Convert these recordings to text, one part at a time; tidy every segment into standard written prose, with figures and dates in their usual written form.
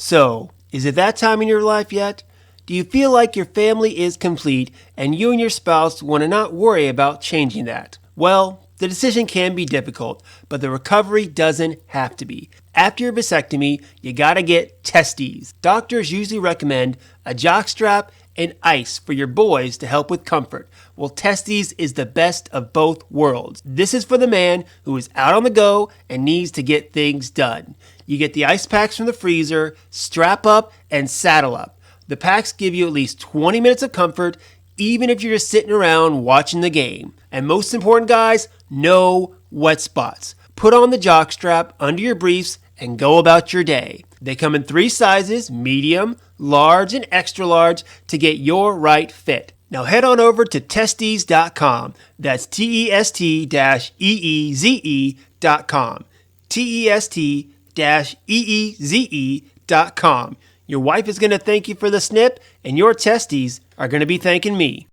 So, is it that time in your life yet? Do you feel like your family is complete and you and your spouse want to not worry about changing that? Well, the decision can be difficult, but the recovery doesn't have to be. After your vasectomy, you gotta get testes. Doctors usually recommend a jockstrap and ice for your boys to help with comfort. Well, testes is the best of both worlds. This is for the man who is out on the go and needs to get things done. You get the ice packs from the freezer, strap up, and saddle up. The packs give you at least 20 minutes of comfort, even if you're just sitting around watching the game. And most important, guys, no wet spots. Put on the jockstrap under your briefs and go about your day. They come in 3 sizes, medium, large, and extra large to get your right fit. Now head on over to testes.com. That's TEST-EEZE.com. TEST-EEZE.com. Your wife is going to thank you for the snip, and your testes are going to be thanking me.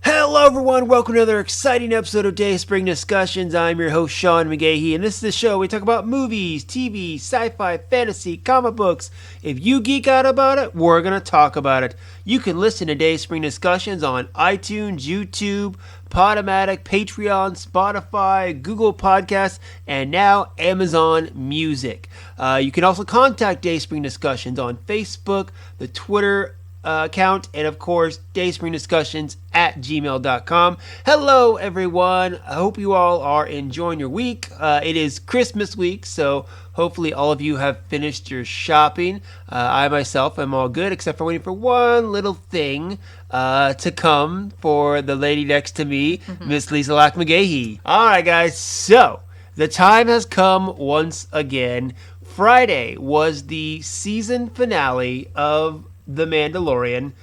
Hello everyone, welcome to another exciting episode of Dayspring Discussions. I'm your host Sean McGahee, and this is the show where we talk about movies, TV, sci-fi, fantasy, comic books. If you geek out about it, we're going to talk about it. You can listen to Dayspring Discussions on iTunes, YouTube, Podomatic, Patreon, Spotify, Google Podcasts, and now Amazon Music. You can also contact Dayspring Discussions on Facebook, the Twitter account, and of course dayspringdiscussions@gmail.com. Hello everyone, I hope you all are enjoying your week. It is Christmas week, so hopefully all of you have finished your shopping. I myself am all good, except for waiting for one little thing to come for the lady next to me, Miss Lisa Lack McGahee. Alright guys, so the time has come once again. Friday was the season finale of The Mandalorian.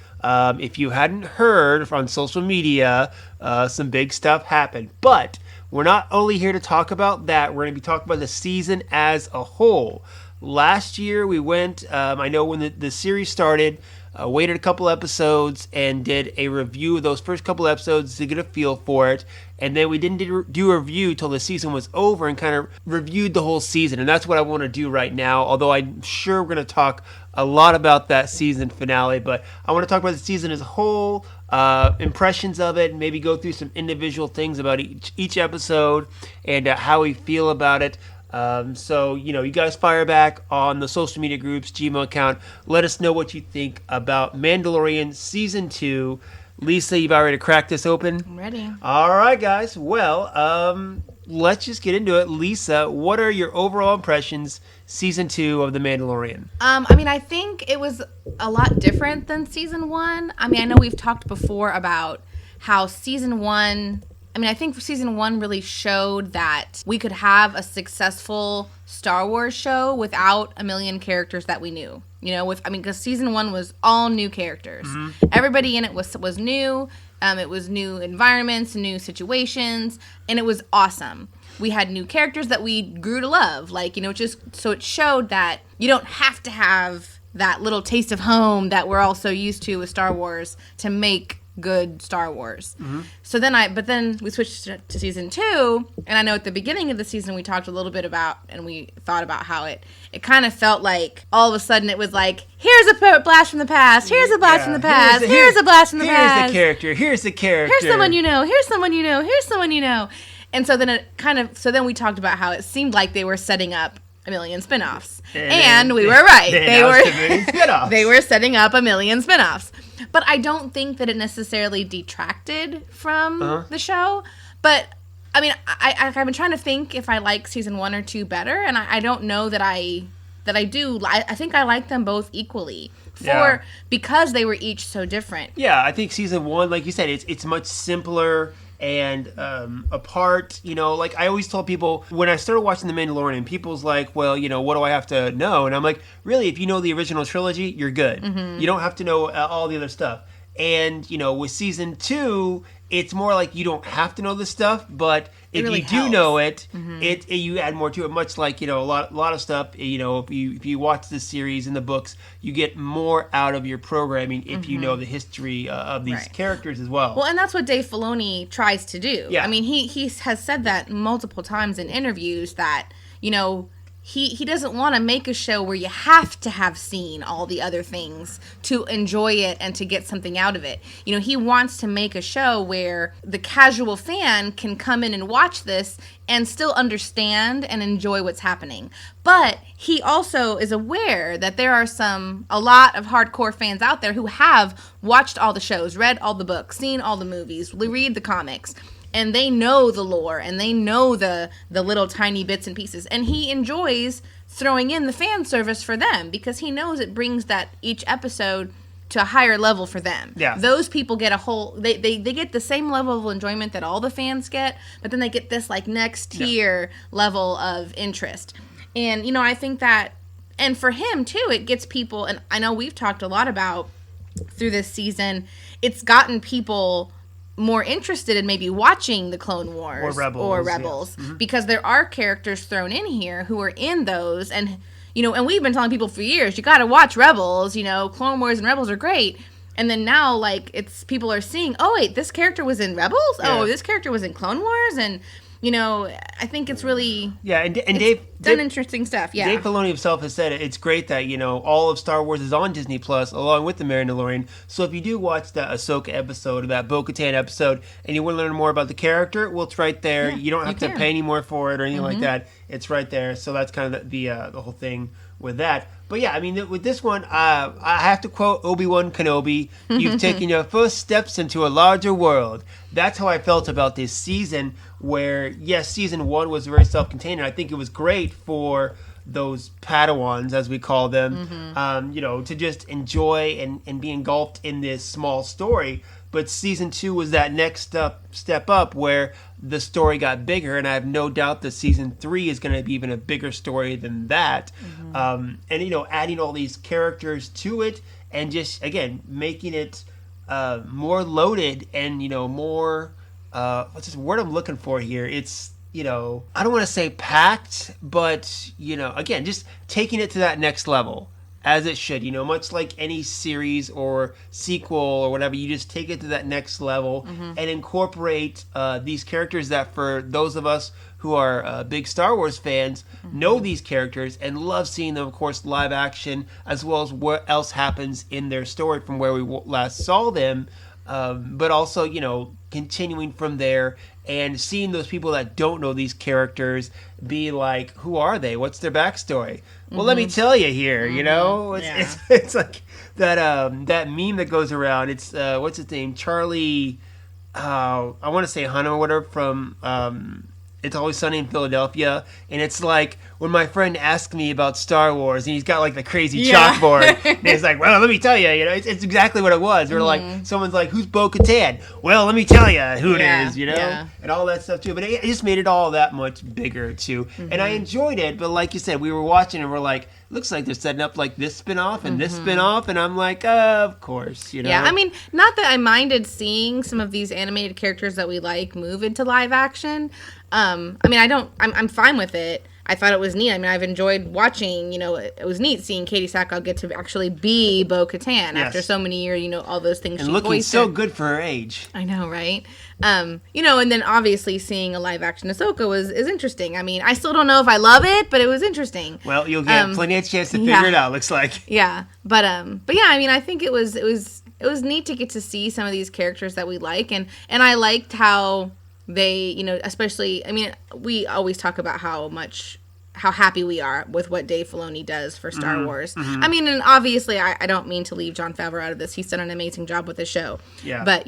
If you hadn't heard on social media, some big stuff happened. But we're not only here to talk about that, we're going to be talking about the season as a whole. Last year we went, I know when the series started, waited a couple episodes and did a review of those first couple episodes to get a feel for it. And then we didn't do a review till the season was over and kind of reviewed the whole season. And that's what I want to do right now, although I'm sure we're going to talk a lot about that season finale. But I want to talk about the season as a whole, impressions of it, and maybe go through some individual things about each episode and how we feel about it. So, you guys fire back on the social media groups, Gmail account. Let us know what you think about Mandalorian Season 2. Lisa, you about ready to crack this open? I'm ready. All right, guys. Well, let's just get into it. Lisa, what are your overall impressions, Season 2 of The Mandalorian? I think it was a lot different than Season 1. I know we've talked before about how Season 1... I think Season 1 really showed that we could have a successful Star Wars show without a million characters that we knew. Because Season 1 was all new characters. Mm-hmm. Everybody in it was new. It was new environments, new situations, and it was awesome. We had new characters that we grew to love. So it showed that you don't have to have that little taste of home that we're all so used to with Star Wars to make good Star Wars. Mm-hmm. But then we switched to Season 2, and I know at the beginning of the season we talked a little bit about, and we thought about how it kind of felt like all of a sudden it was like, here's a blast from the past, here's a blast from the past, here's a blast from the past. Here's the character. Here's someone you know, here's someone you know, here's someone you know. And so then then we talked about how it seemed like they were setting up a million spin-offs. And we were right. They were setting up a million spin-offs. But I don't think that it necessarily detracted from the show. But, I've been trying to think if I like Season 1 or 2 better, and I don't know that I do. I think I like them both equally. Because they were each so different. Yeah, I think Season 1, like you said, it's much simpler and apart. I always told people when I started watching The Mandalorian, people's like, well, what do I have to know? And I'm like, really, if you know the original trilogy, you're good. Mm-hmm. You don't have to know all the other stuff. And, with season 2, it's more like you don't have to know this stuff, but if really you do helps. know it, you add more to it. Much like, a lot of stuff, if you watch the series and the books, you get more out of your programming if you know the history of these characters as well. Well, and that's what Dave Filoni tries to do. Yeah. I mean, he has said that multiple times in interviews that, he doesn't want to make a show where you have to have seen all the other things to enjoy it and to get something out of it. He wants to make a show where the casual fan can come in and watch this and still understand and enjoy what's happening. But he also is aware that there are a lot of hardcore fans out there who have watched all the shows, read all the books, seen all the movies, read the comics. And they know the lore, and they know the little tiny bits and pieces. And he enjoys throwing in the fan service for them because he knows it brings that each episode to a higher level for them. Yeah. Those people get they get the same level of enjoyment that all the fans get, but then they get this next tier level of interest. And, I think that, and for him too, it gets people, and I know we've talked a lot about through this season, it's gotten people more interested in maybe watching the Clone Wars or Rebels yes. Because there are characters thrown in here who are in those, and and we've been telling people for years, you got to watch Rebels. Clone Wars and Rebels are great, and then now it's people are seeing, oh wait, this character was in Rebels. Yeah. Oh, this character was in Clone Wars, and I think it's really and Dave done interesting stuff. Yeah, Dave Filoni himself has said it's great that all of Star Wars is on Disney Plus along with the Mandalorian. So if you do watch that Ahsoka episode, that Bo-Katan episode, and you want to learn more about the character, well, it's right there. Yeah, you don't have to pay any more for it or anything like that. It's right there. So that's kind of the whole thing with that. But yeah, I mean, with this one, I have to quote Obi-Wan Kenobi, "You've taken your first steps into a larger world." That's how I felt about this season, where, yes, season 1 was very self-contained, and I think it was great for those Padawans, as we call them, to just enjoy and be engulfed in this small story. But season 2 was that next step up where the story got bigger, and I have no doubt that season 3 is going to be even a bigger story than that. And adding all these characters to it, and just again making it more loaded and more what's this word I'm looking for here? It's I don't want to say packed, but again, just taking it to that next level. As it should, much like any series or sequel or whatever, you just take it to that next level and incorporate these characters that, for those of us who are big Star Wars fans, know these characters and love seeing them, of course, live action, as well as what else happens in their story from where we last saw them, but also, continuing from there and seeing those people that don't know these characters be like, who are they? What's their backstory? Well, let me tell you here, it's like that meme that goes around. It's what's his name? Charlie, I want to say Hunnam or whatever from It's Always Sunny in Philadelphia, and it's like when my friend asked me about Star Wars, and he's got like the crazy chalkboard, and he's like, well, let me tell you, it's exactly what it was. We're like, someone's like, who's Bo-Katan? Well, let me tell you who it is, and all that stuff too. But it just made it all that much bigger too, and I enjoyed it. But like you said, we were watching and we're like, looks like they're setting up like this spinoff and this spinoff, and I'm like, of course, Yeah, I mean, not that I minded seeing some of these animated characters that we like move into live action. I mean, I'm fine with it. I thought it was neat. I mean, I've enjoyed watching, it was neat seeing Katie Sackhoff get to actually be Bo-Katan after so many years, all those things and she looking voiced. So good for her age. I know, right? And then obviously seeing a live action Ahsoka is interesting. I mean, I still don't know if I love it, but it was interesting. Well, you'll get plenty of chance to figure it out, looks like. Yeah. But yeah, I mean, I think it was neat to get to see some of these characters that we like, and I liked how they, especially, I mean, we always talk about how happy we are with what Dave Filoni does for Star Wars. I mean, and obviously I don't mean to leave Jon Favreau out of this. He's done an amazing job with the show. Yeah. But,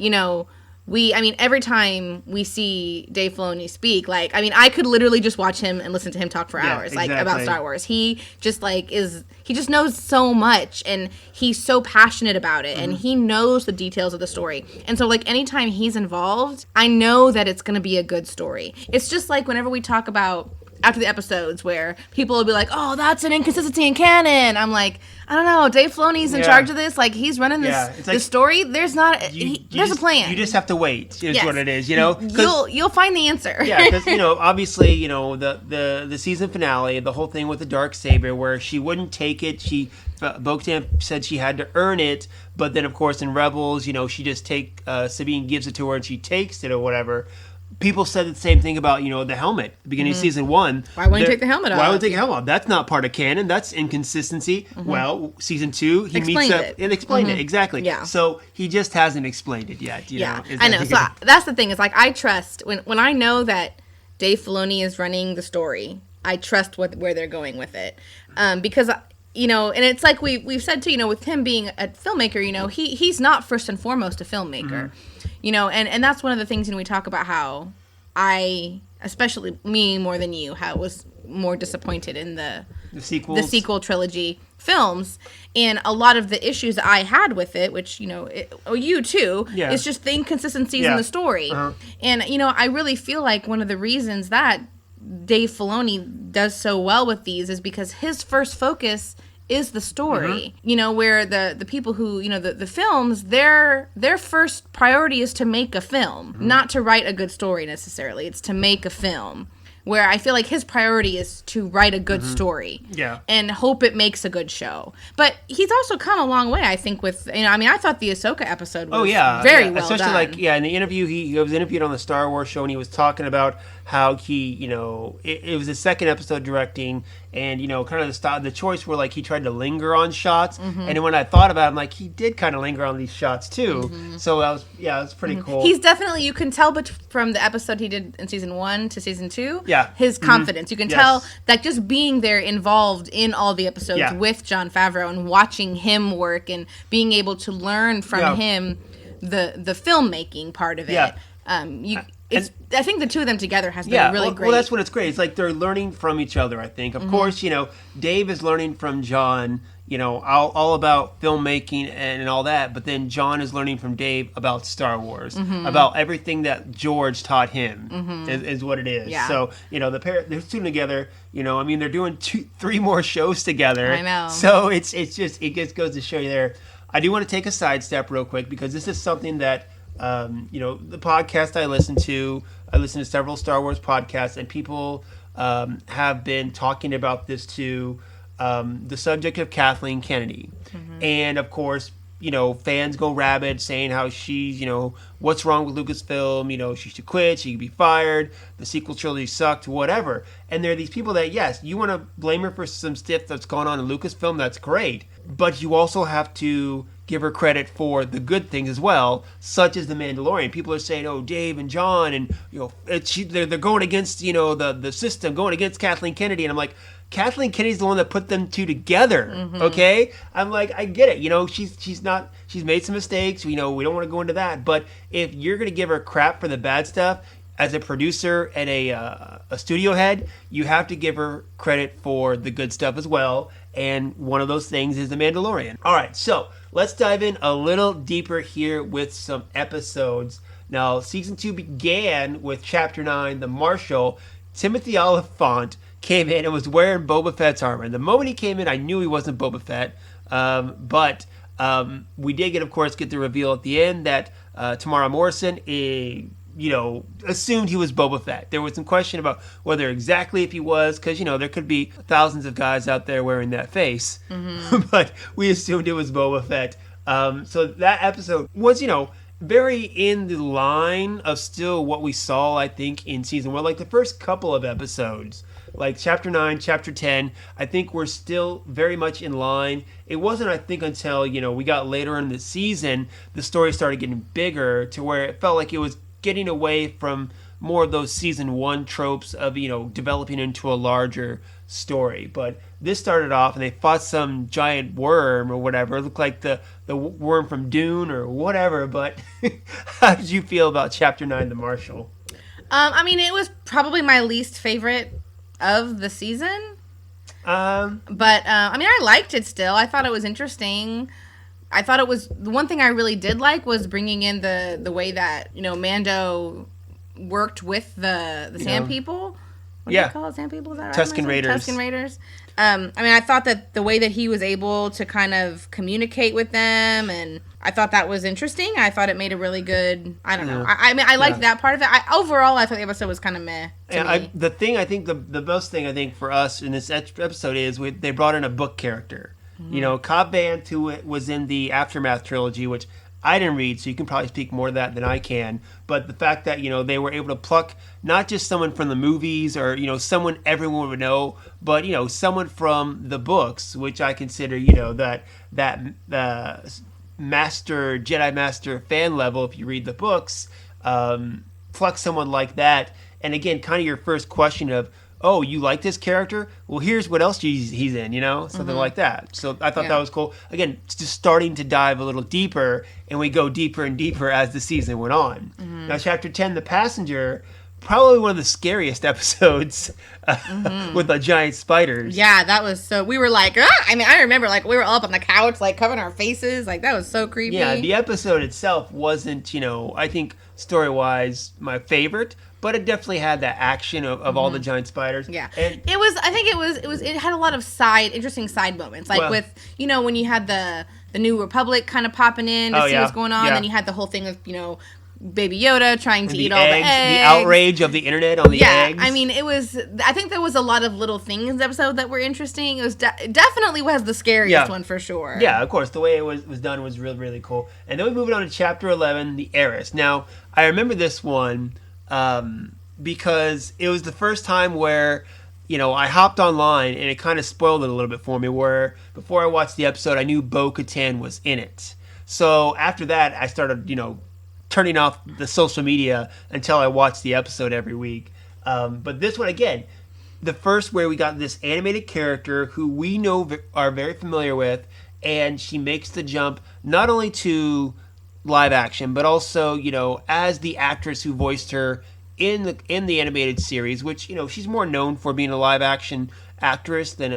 every time we see Dave Filoni speak, I could literally just watch him and listen to him talk for hours, about Star Wars. He just, he just knows so much, and he's so passionate about it, and he knows the details of the story. And so, anytime he's involved, I know that it's going to be a good story. It's just like whenever we talk about after the episodes where people will be like, "Oh, that's an inconsistency in canon." I'm like, I don't know. Dave Filoni's in charge of this. Like, he's running this story. There's not. There's a plan. You just have to wait. Is what it is. You know, you'll find the answer. Yeah, because obviously, the season finale, the whole thing with the Darksaber, where she wouldn't take it. Bo-Katan said she had to earn it, but then of course in Rebels, she just Sabine gives it to her and she takes it or whatever. People said the same thing about, the helmet at the beginning of season 1. Why wouldn't you take the helmet off? Why wouldn't you take the helmet off? That's not part of canon. That's inconsistency. Well, season 2, he meets up and explained it. Exactly. Yeah. So he just hasn't explained it yet. I know. So that's the thing. Is like, I trust, when I know that Dave Filoni is running the story, I trust where they're going with it. Because, and it's like we've said too, with him being a filmmaker, he's not first and foremost a filmmaker. And that's one of the things, we talk about how especially me more than you, how I was more disappointed in the sequel trilogy films, and a lot of the issues that I had with it, which, you too, it's just the inconsistencies in the story. And, I really feel like one of the reasons that Dave Filoni does so well with these is because his first focus is the story. Where the people who, the films, their first priority is to make a film, not to write a good story necessarily. It's to make a film. Where I feel like his priority is to write a good story. Yeah. And hope it makes a good show. But he's also come a long way, I think, with, I thought the Ahsoka episode was very well especially done. In the interview, he was interviewed on the Star Wars show, and he was talking about how he, it was his second episode directing, and, kind of the choice where, like, he tried to linger on shots. And then when I thought about it, I'm like, he did kind of linger on these shots, too. So that was pretty cool. He's definitely, you can tell from the episode he did in season 1 to season 2, his confidence. You can tell that just being there involved in all the episodes with Jon Favreau and watching him work and being able to learn from him the filmmaking part of it. I think the two of them together has been really great. Well, that's what it's great. It's like they're learning from each other, I think. Of course, Dave is learning from Jon, all about filmmaking and all that. But then Jon is learning from Dave about Star Wars, about everything that George taught him is what it is. Yeah. So, the pair, they're soon together. They're doing 3 more shows together. I know. So it just goes to show you there. I do want to take a sidestep real quick because this is something that, the podcast I listen to several Star Wars podcasts, and people have been talking about this too, the subject of Kathleen Kennedy. And of course, fans go rabid saying how she's, what's wrong with Lucasfilm, she should quit, she could be fired, the sequel trilogy sucked, whatever. And there are these people that, yes, you want to blame her for some stuff that's going on in Lucasfilm, that's great, but you also have to give her credit for the good things as well, such as The Mandalorian. People are saying, oh, Dave and John, and they're going against the system, going against Kathleen Kennedy, and I'm like, Kathleen Kennedy's the one that put them two together. Okay, I'm like, I get it. She's made some mistakes. We don't want to go into that, but if you're gonna give her crap for the bad stuff, as a producer and a studio head, you have to give her credit for the good stuff as well. And one of those things is The Mandalorian. All right, so let's dive in a little deeper here with some episodes. Now, season 2 began with Chapter 9, The Marshal. Timothy Oliphant came in and was wearing Boba Fett's armor. And the moment he came in, I knew he wasn't Boba Fett. But we did get the reveal at the end that Tamara Morrison assumed he was Boba Fett. There was some question about whether exactly if he was, because, there could be thousands of guys out there wearing that face. But we assumed it was Boba Fett. So that episode was, very in the line of still what we saw, I think, in season 1. Like the first couple of episodes, like Chapter 9, Chapter 10, I think we're still very much in line. It wasn't, I think, until, we got later in the season, the story started getting bigger to where it felt like it was getting away from more of those season 1 tropes of, developing into a larger story. But this started off and they fought some giant worm or whatever. It looked like the worm from Dune or whatever. But how did you feel about Chapter 9, The Marshal? It was probably my least favorite of the season. I liked it still. I thought it was interesting. I thought it was, the one thing I really did like was bringing in the way that, Mando worked with the Sand People. What do you call it? Sand people? Is that right? Tusken Raiders. Tusken Raiders. I mean, I thought that the way that he was able to kind of communicate with them, and I thought that was interesting. I thought it made a really good, I don't know. I mean, I liked that part of it. Overall, I thought the episode was kind of meh to me. The thing, I think, the most thing, I think, for us in this episode is they brought in a book character. You know, Cobb Vanth, who was in the Aftermath trilogy, which I didn't read, so you can probably speak more to that than I can. But the fact that, you know, they were able to pluck not just someone from the movies or, you know, someone everyone would know, but, you know, someone from the books, which I consider, you know, that Jedi Master fan level, if you read the books, pluck someone like that. And again, kind of your first question of, oh, you like this character? Well, here's what else he's in, you know? Something like that. So I thought that was cool. Again, it's just starting to dive a little deeper, and we go deeper and deeper as the season went on. Now, Chapter 10, The Passenger, probably one of the scariest episodes with the giant spiders. Yeah, that was so... We were like, I mean, I remember, like, we were up on the couch, like, covering our faces. Like, that was so creepy. Yeah, the episode itself wasn't, you know, I think, story-wise, my favorite, but it definitely had that action of all the giant spiders. Yeah, and it was. I think it had a lot of interesting side moments, like with, you know, when you had the New Republic kind of popping in to see what's going on, then you had the whole thing of, you know, Baby Yoda trying to eat all the eggs. The outrage of the internet on the eggs. I mean, I think there was a lot of little things in the episode that were interesting. It was definitely was the scariest one for sure. Yeah, of course. The way it was done was really, really cool. And then we moved on to Chapter 11, The Heiress. Now, I remember this one because it was the first time where, you know, I hopped online and it kind of spoiled it a little bit for me, where before I watched the episode, I knew Bo-Katan was in it. So after that, I started, you know, turning off the social media until I watched the episode every week. But this one, again, the first where we got this animated character who we know are very familiar with, and she makes the jump not only to live action, but also, you know, as the actress who voiced her in the animated series, which, you know, she's more known for being a live action actress than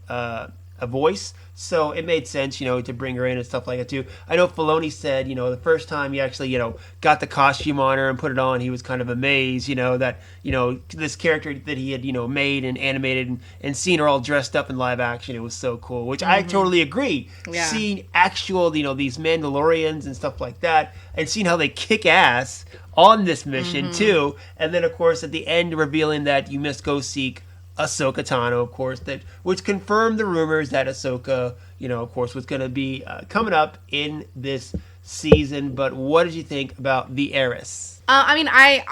a voice. So it made sense, you know, to bring her in and stuff like that too. I know Filoni said, you know, the first time he actually, you know, got the costume on her and put it on, he was kind of amazed, you know, that, you know, this character that he had, you know, made and animated and seen her all dressed up in live action. It was so cool, which I totally agree. Yeah. Seeing actual, you know, these Mandalorians and stuff like that, and seeing how they kick ass on this mission too. And then, of course, at the end, revealing that you must go seek Ahsoka Tano, of course, which confirmed the rumors that Ahsoka, you know, of course, was going to be coming up in this season. But what did you think about The Heiress? I mean, I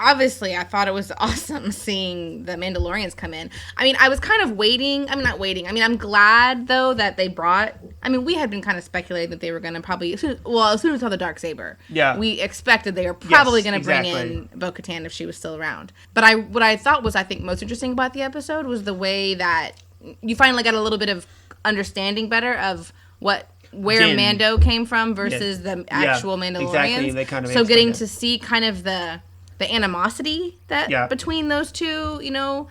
thought it was awesome seeing the Mandalorians come in. I mean, I was kind of waiting. I mean, not waiting. I mean, I'm glad, though, that they brought... I mean, we had been kind of speculating that they were going to probably... as soon as we saw the Darksaber, we expected they were probably going to bring in Bo-Katan if she was still around. But what I thought was, I think, most interesting about the episode was the way that you finally got a little bit of understanding better of where Mando came from versus the actual Mandalorians. Exactly. They kind of getting to see kind of the animosity that between those two, you know,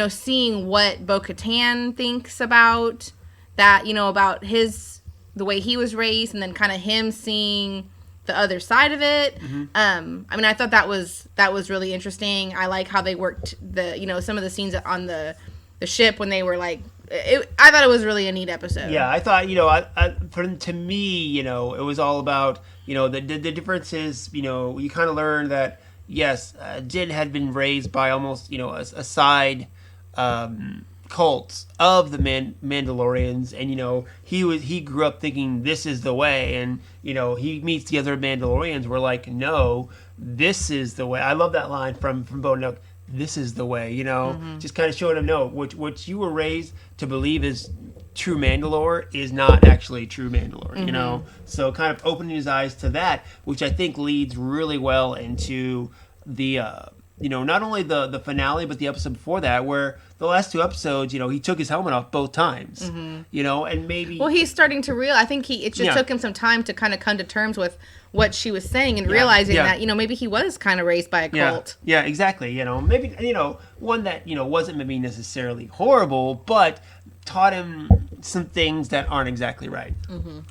seeing what Bo-Katan thinks about that, you know, about the way he was raised, and then kind of him seeing the other side of it. I mean, I thought that was really interesting. I like how they worked some of the scenes on the ship when they were like, I thought it was really a neat episode. Yeah, I thought, you know, to me, you know, it was all about, you know, the differences. You know, you kind of learn that, yes, Din had been raised by almost, you know, a side cult of the Mandalorians, and, you know, he grew up thinking this is the way, and, you know, he meets the other Mandalorians, we're like, no, this is the way. I love that line from Bo-Katan. This is the way, you know, just kind of showing him, no, what you were raised to believe is true Mandalore is not actually true Mandalore, you know? So kind of opening his eyes to that, which I think leads really well into the, you know, not only the finale, but the episode before that, where the last two episodes, you know, he took his helmet off both times, you know, and maybe... Well, he's starting to realize, I think it just took him some time to kind of come to terms with what she was saying and realizing that, you know, maybe he was kind of raised by a cult. Yeah, exactly. You know, maybe, you know, one that, you know, wasn't maybe necessarily horrible, but taught him some things that aren't exactly right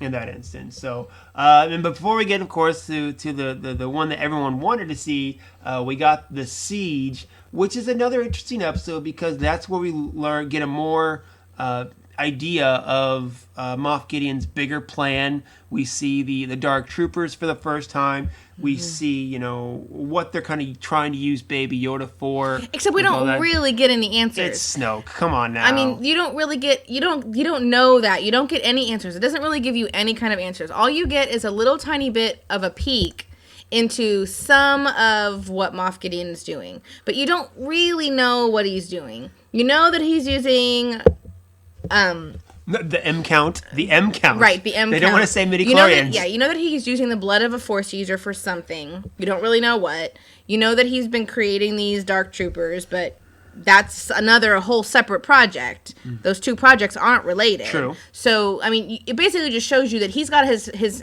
in that instance. So, and before we get, of course, to the one that everyone wanted to see, we got the siege, which is another interesting episode because that's where we get a more idea of Moff Gideon's bigger plan. We see the Dark Troopers for the first time. We see, what they're kind of trying to use Baby Yoda for. Except we don't really get any answers. It's Snoke. Come on now. I mean, you don't really get, you don't know that. You don't get any answers. It doesn't really give you any kind of answers. All you get is a little tiny bit of a peek into some of what Moff Gideon is doing. But you don't really know what he's doing. You know that he's using... The M count. The M count. Right, the M count. They don't want to say midichlorians. You know that he's using the blood of a Force user for something. You don't really know what. You know that he's been creating these Dark Troopers, but that's a whole separate project. Those two projects aren't related. True. So, I mean, it basically just shows you that he's got his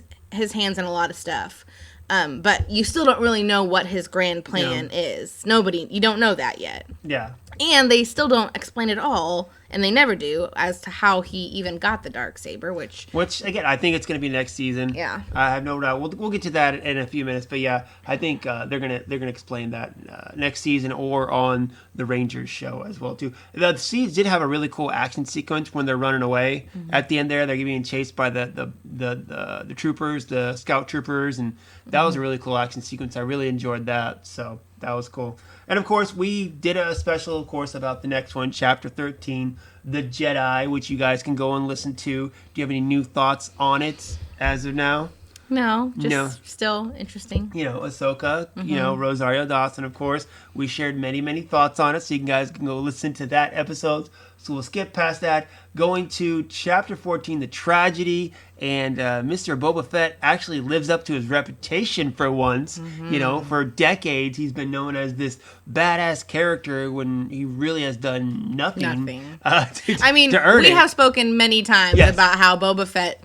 hands in a lot of stuff. But you still don't really know what his grand plan is. You don't know that yet. Yeah. And they still don't explain it all, and they never do, as to how he even got the Darksaber, which again, I think it's going to be next season. Yeah. I have no doubt. We'll get to that in a few minutes, but yeah, I think they're gonna explain that next season or on the Rangers show as well too. The Seeds did have a really cool action sequence when they're running away at the end there. They're being chased by the troopers, the scout troopers, and that was a really cool action sequence. I really enjoyed that, so that was cool. And of course, we did a special, of course, about the next one, Chapter 13, The Jedi, which you guys can go and listen to. Do you have any new thoughts on it as of now? No, still interesting. Ahsoka, Rosario Dawson, of course. We shared many, many thoughts on it, so you guys can go listen to that episode. So we'll skip past that. Going to Chapter 14, The Tragedy, and Mr. Boba Fett actually lives up to his reputation for once. For decades, he's been known as this badass character when he really has done nothing. To earn we it. have spoken many times about how Boba Fett,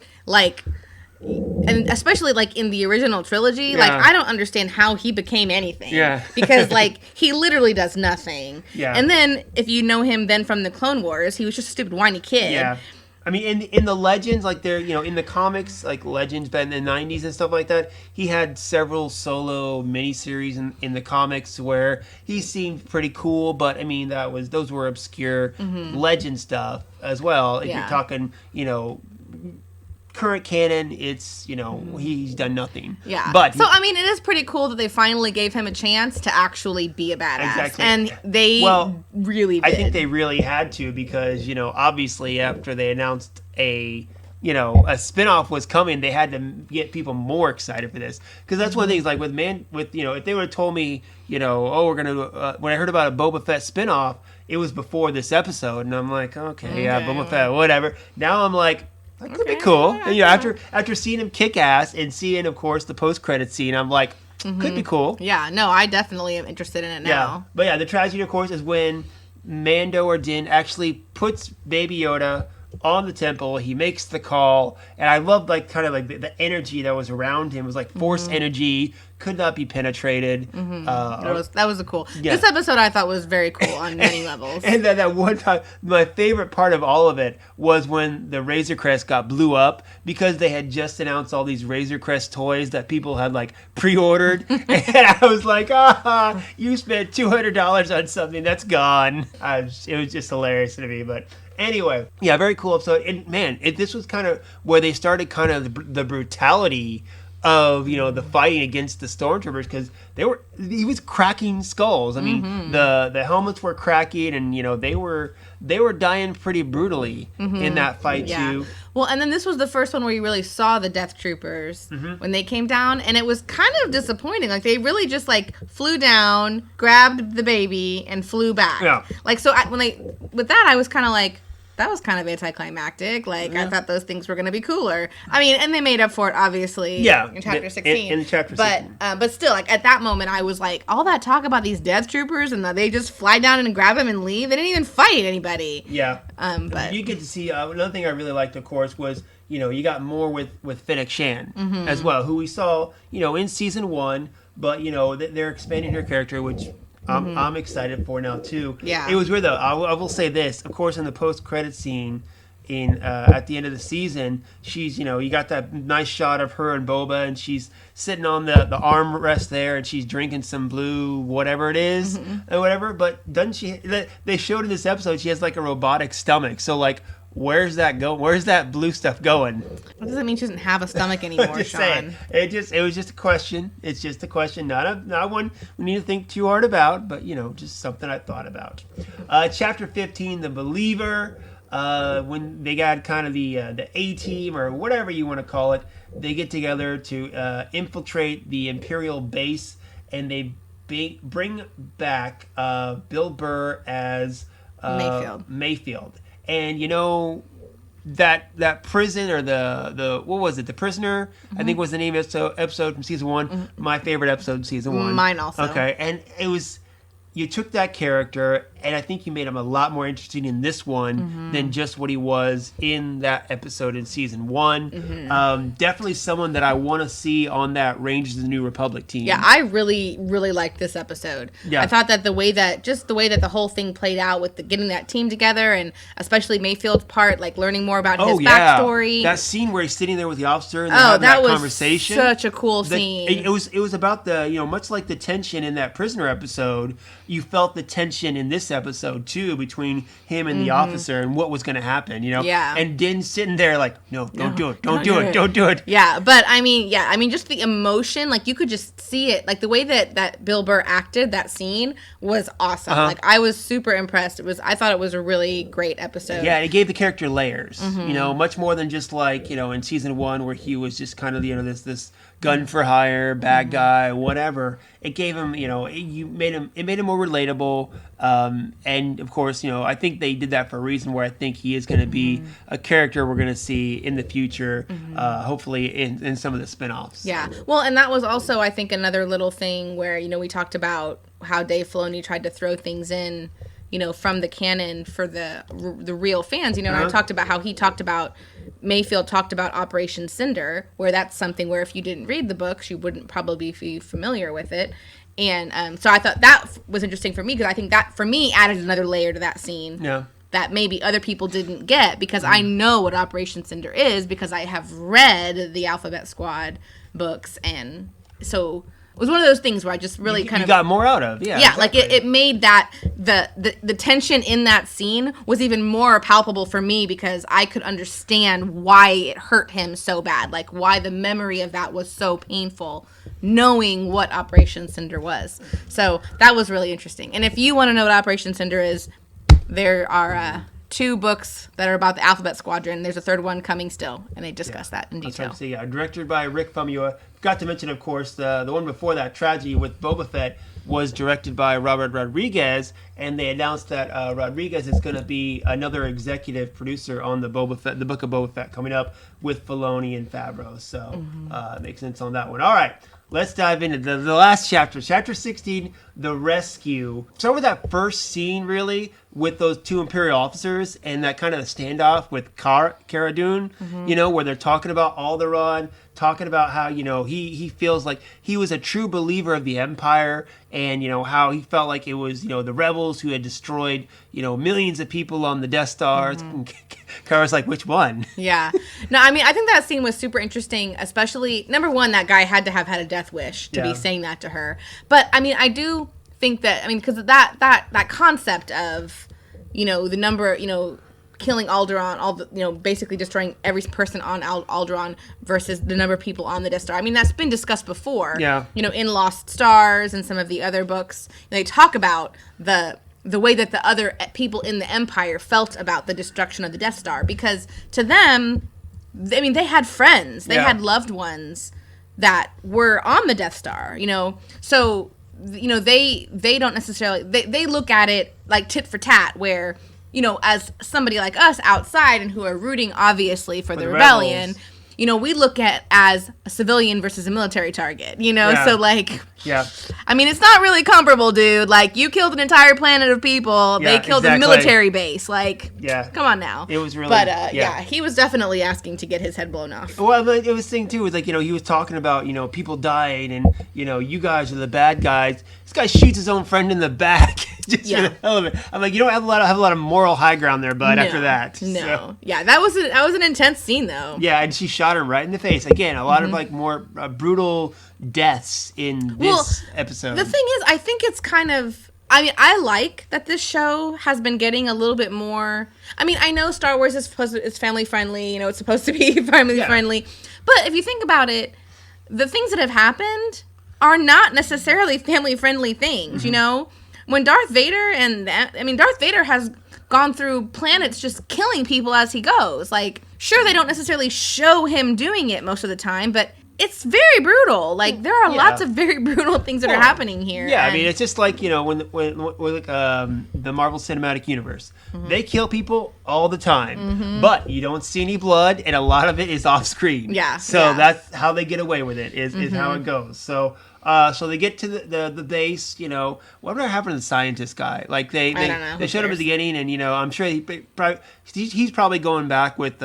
and especially in the original trilogy, I don't understand how he became anything. Yeah. Because he literally does nothing. Yeah. And then if you know him then from the Clone Wars, he was just a stupid whiny kid. Yeah. I mean, in the Legends, in the comics, Legends back in the 90s and stuff like that, he had several solo miniseries in the comics where he seemed pretty cool, but I mean, those were obscure Legend stuff as well. If you're talking, current canon, it's he's done nothing. Yeah. But it is pretty cool that they finally gave him a chance to actually be a badass. Exactly. And they really did. I think they really had to because obviously after they announced a spinoff was coming, they had to get people more excited for this because that's one of the things. If they would have told me we're gonna when I heard about a Boba Fett spinoff, it was before this episode, and I'm like, okay. Boba Fett, whatever. Now I'm like, that could be cool. Yeah, and, after seeing him kick ass and seeing, of course, the post-credit scene, I'm like, could be cool. Yeah, no, I definitely am interested in it now. Yeah. But the tragedy, of course, is when Mando or Din actually puts Baby Yoda on the temple. He makes the call, and I loved the energy that was around him. It was force energy, could not be penetrated. That was a cool. Yeah. This episode I thought was very cool on many levels. And then that one time, my favorite part of all of it was when the Razor Crest got blew up because they had just announced all these Razor Crest toys that people had pre-ordered, and I was like, you spent $200 on something that's gone. It was just hilarious to me, but. Anyway, very cool episode. And man, this was kind of where they started kind of the brutality of the fighting against the stormtroopers because he was cracking skulls. I mean, the helmets were cracking, and they were dying pretty brutally in that fight too. Well, and then this was the first one where you really saw the Death Troopers when they came down, and it was kind of disappointing. They really just flew down, grabbed the baby, and flew back. Yeah. With that, I was kind of that was kind of anticlimactic. I thought those things were going to be cooler. I mean, and they made up for it, obviously, in Chapter 16. In Chapter 16. But still, at that moment, I was all that talk about these Death Troopers and they just fly down and grab him and leave. They didn't even fight anybody. Yeah. But you get to see, another thing I really liked, of course, was, you got more with Fennec Shan as well, who we saw, in Season 1, but, they're expanding her character, which... I'm excited for now too. Yeah. It was weird though. I will say this. Of course, in the post-credit scene, in at the end of the season, she's, you got that nice shot of her and Boba, and she's sitting on the armrest there, and she's drinking some blue whatever it is, or whatever. But doesn't she? They showed in this episode she has like a robotic stomach. So like, where's that going? Where's that blue stuff going? That doesn't mean she doesn't have a stomach anymore, just Sean. saying. It was just a question. It's just a question, not one we need to think too hard about, but just something I thought about. Chapter 15, The Believer. When they got kind of the A-team or whatever you want to call it, they get together to infiltrate the Imperial base, and they bring back Bill Burr as Mayfield. And that prison, or the what was it? The Prisoner, I think was the name of the episode from season 1. My favorite episode in season 1. Mine also. Okay, and it was, you took that character, and I think you made him a lot more interesting in this one than just what he was in that episode in season 1. Definitely someone that I want to see on that Rangers of the New Republic team. Yeah, I really, really liked this episode. Yeah. I thought that the way that the whole thing played out with getting that team together, and especially Mayfield's part, like learning more about his backstory. That scene where he's sitting there with the officer and they're having that conversation. Such a cool scene. It was about the, much like the tension in that Prisoner episode, you felt the tension in this episode too, between him and the officer and what was going to happen, Yeah. And Din sitting there like, no, don't do it. Don't do it. Yeah, but I mean, just the emotion, like you could just see it, like the way that Bill Burr acted that scene was awesome. Like I was super impressed. I thought it was a really great episode. Yeah, it gave the character layers, much more than just like, in season 1 where he was just kind of, this gun for hire, bad guy, whatever. It gave him, it made him more relatable. And of course, I think they did that for a reason, where I think he is going to be a character we're going to see in the future, hopefully in some of the spinoffs. Yeah. Well, and that was also, I think, another little thing where, we talked about how Dave Filoni tried to throw things in, from the canon for the real fans, and I talked about how Mayfield talked about Operation Cinder, where that's something where if you didn't read the books, you wouldn't probably be familiar with it. And so I thought that was interesting for me, because I think that, for me, added another layer to that scene. Yeah. That maybe other people didn't get, because I know what Operation Cinder is, because I have read the Alphabet Squad books, and so it was one of those things where I just really kind of got more out of. Yeah, exactly. Like it made that the tension in that scene was even more palpable for me, because I could understand why it hurt him so bad, like why the memory of that was so painful, knowing what Operation Cinder was. So that was really interesting. And if you want to know what Operation Cinder is, there are 2 books that are about the Alphabet Squadron. There's a 3rd one coming still, and they discuss that in detail. Directed by Rick Famuyiwa. Forgot to mention, of course, the one before that, Tragedy with Boba Fett, was directed by Robert Rodriguez, and they announced that Rodriguez is going to be another executive producer on the Book of Boba Fett coming up with Filoni and Favreau. So makes sense on that one. All right. Let's dive into the last chapter. Chapter 16, The Rescue. Start with that first scene, really, with those 2 Imperial officers and that kind of standoff with Cara Dune, where they're talking about Alderaan, talking about how, he feels like he was a true believer of the Empire, and, how he felt like it was, the rebels who had destroyed, millions of people on the Death Stars. Cara's like, which one? Yeah. No, I mean, I think that scene was super interesting, especially, number one, that guy had to have had a death wish to be saying that to her. But, I mean, I do think that, because of that concept of, the number, killing Alderaan, basically destroying every person on Alderaan versus the number of people on the Death Star. I mean, that's been discussed before. Yeah. In Lost Stars and some of the other books. They talk about the way that the other people in the Empire felt about the destruction of the Death Star, because to them, I mean, they had friends, they had loved ones that were on the Death Star, so they don't necessarily they look at it like tit for tat, where as somebody like us outside and who are rooting obviously for the rebellion, we look at as a civilian versus a military target, so like, I mean, it's not really comparable, dude. Like, you killed an entire planet of people. They killed a military base. Like, come on now. It was really, but he was definitely asking to get his head blown off. Well, but it was thing too, was like, he was talking about, people died and, you guys are the bad guys. This guy shoots his own friend in the back. for the hell of it. I'm like, you don't have a lot of moral high ground there, bud. After that, no, so. yeah, that was an intense scene though. Yeah, and she shot him right in the face. Again, a lot of like more brutal deaths in this episode. The thing is, I think it's kind of. I mean, I like that this show has been getting a little bit more. I mean, I know Star Wars is family friendly. You know, it's supposed to be family friendly. But if you think about it, the things that have happened are not necessarily family friendly things. You know, when Darth Vader Darth Vader has gone through planets just killing people as he goes. Like, sure, they don't necessarily show him doing it most of the time, but it's very brutal. Like, there are lots of very brutal things that are happening here. Yeah, I mean, it's just like, you know, when the Marvel Cinematic Universe, they kill people all the time, but you don't see any blood, and a lot of it is off screen. Yeah. So that's how they get away with it. Is how it goes. So. So they get to the base, you know. Whatever happened to the scientist guy? Like they showed him at the beginning, and you know, I'm sure he's probably going back with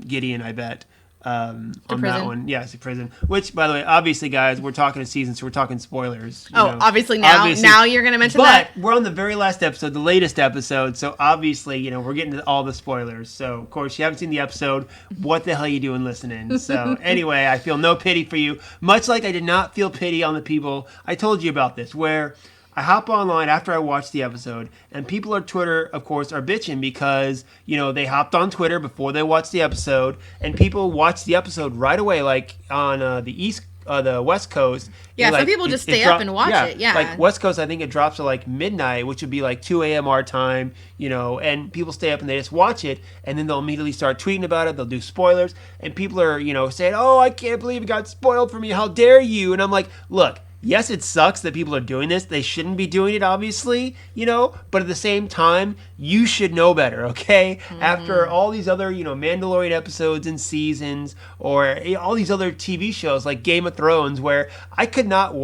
Gideon, I bet. On that one, yes, to prison. Which, by the way, obviously, guys, we're talking a season, so we're talking spoilers. Obviously now you're gonna mention that. But we're on the very last episode, the latest episode, so obviously, you know, we're getting to all the spoilers. So, of course, you haven't seen the episode. What the hell are you doing listening? So, anyway, I feel no pity for you. Much like I did not feel pity on the people. I told you about this, where I hop online after I watch the episode, and people on Twitter, of course, are bitching because, you know, they hopped on Twitter before they watched the episode, and people watched the episode right away, like on the West Coast. Yeah, some people just stay up and watch it. Yeah, like West Coast, I think it drops to like midnight, which would be like 2 a.m. our time, you know, and people stay up and they just watch it, and then they'll immediately start tweeting about it. They'll do spoilers, and people are, you know, saying, "Oh, I can't believe it got spoiled for me. How dare you?" And I'm like, look. Yes, it sucks that people are doing this. They shouldn't be doing it, obviously, you know, but at the same time, you should know better, okay? After all these other, you know, Mandalorian episodes and seasons, or all these other TV shows like Game of Thrones, where I could not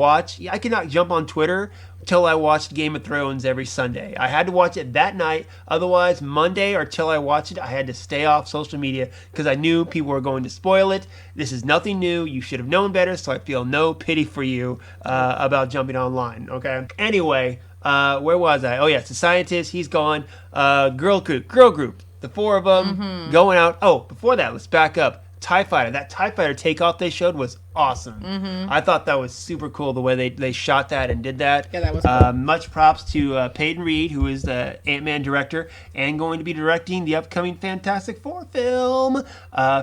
jump on Twitter till I watched Game of Thrones every Sunday. I had to watch it that night. Otherwise, Monday or till I watched it, I had to stay off social media because I knew people were going to spoil it. This is nothing new. You should have known better, so I feel no pity for you about jumping online, okay? Anyway, where was I? Oh, yes, the scientist, he's gone. Girl group, the four of them going out. Oh, before that, let's back up. TIE Fighter. That TIE Fighter takeoff they showed was awesome. I thought that was super cool the way they shot that and did that. Yeah, that was cool. Much props to Peyton Reed, who is the Ant-Man director and going to be directing the upcoming Fantastic Four film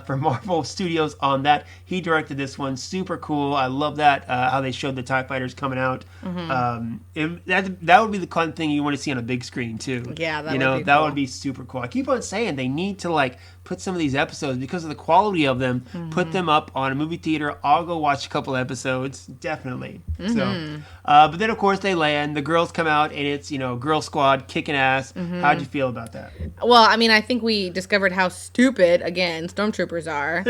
for Marvel Studios on that. He directed this one. Super cool. I love that, how they showed the TIE Fighters coming out. That would be the kind of thing you want to see on a big screen, too. Yeah, that would be super cool. I keep on saying they need to, like, put some of these episodes, because of the quality of them, put them up on a movie theater. I'll go watch a couple episodes, definitely. So, but then of course they land. The girls come out, and it's, you know, girl squad kicking ass. How'd you feel about that? Well, I mean, I think we discovered how stupid, again, stormtroopers are.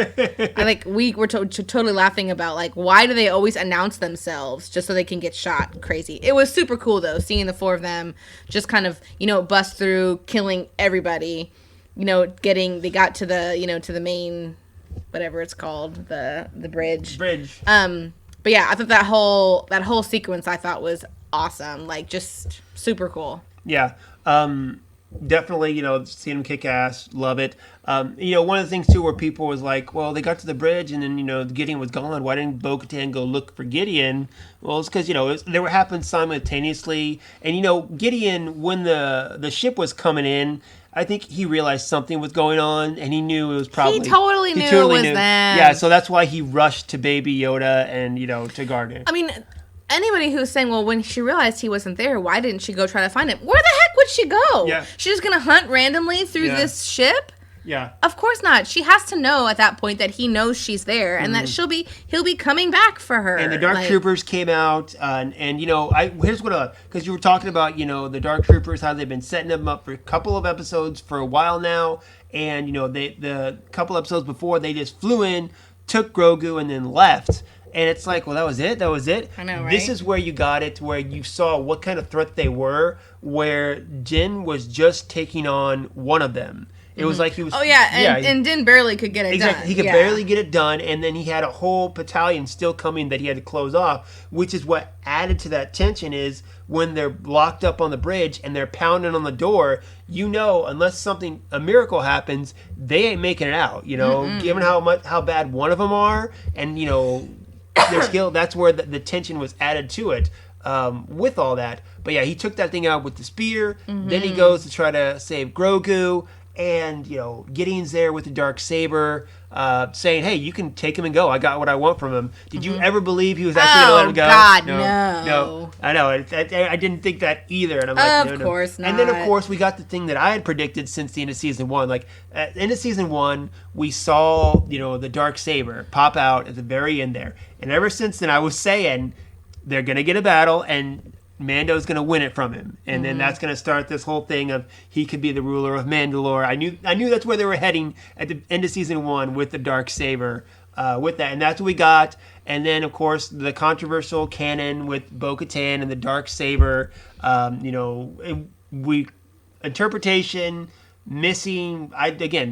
We were totally laughing about, like, why do they always announce themselves just so they can get shot? Crazy. It was super cool though, seeing the four of them just kind of, you know, bust through, killing everybody. You know, they got to the, you know, to the main, whatever it's called, the bridge. But yeah, I thought that whole sequence I thought was awesome. Like, just super cool. Yeah. Definitely, you know, seeing them kick ass, love it. You know, one of the things too where people was like, well, they got to the bridge and then, you know, Gideon was gone. Why didn't Bo-Katan go look for Gideon? Well, it's because, you know, they were happening simultaneously. And, you know, Gideon, when the ship was coming in, I think he realized something was going on, and he knew it was probably... He totally knew it was them. Yeah, so that's why he rushed to Baby Yoda and, you know, to guard him. I mean, anybody who's saying, well, when she realized he wasn't there, why didn't she go try to find him? Where the heck would she go? Yeah. She's just going to hunt randomly through this ship? Yeah. Of course not. She has to know at that point that he knows she's there and that he'll be coming back for her. And the Dark Troopers came out, and you know, here's what because you were talking about, you know, the Dark Troopers, how they've been setting them up for a couple of episodes for a while now, and you know, the couple episodes before they just flew in, took Grogu, and then left. And it's like, well, that was it? I know, right? This is where you got it, where you saw what kind of threat they were, where Jin was just taking on one of them. It was like he was... Oh, yeah, and Din barely could get it done. He could barely get it done, and then he had a whole battalion still coming that he had to close off, which is what added to that tension is when they're locked up on the bridge and they're pounding on the door, unless a miracle happens, they ain't making it out, given how bad one of them are, and, their skill, that's where the tension was added to it. With all that. But yeah, he took that thing out with the spear. Then he goes to try to save Grogu. And, Gideon's there with the Darksaber, saying, hey, you can take him and go. I got what I want from him. Did you ever believe he was actually going to let him go? Oh, God, no. I know. I didn't think that either. And I'm like, Of course not. And then, of course, we got the thing that I had predicted since the end of season 1. Like, at the end of season 1, we saw, the Darksaber pop out at the very end there. And ever since then, I was saying they're going to get a battle, and Mando's going to win it from him. And then that's going to start this whole thing of he could be the ruler of Mandalore. I knew that's where they were heading at the end of season 1 with the Darksaber, with that. And that's what we got. And then, of course, the controversial canon with Bo-Katan and the Darksaber. Interpretation, missing.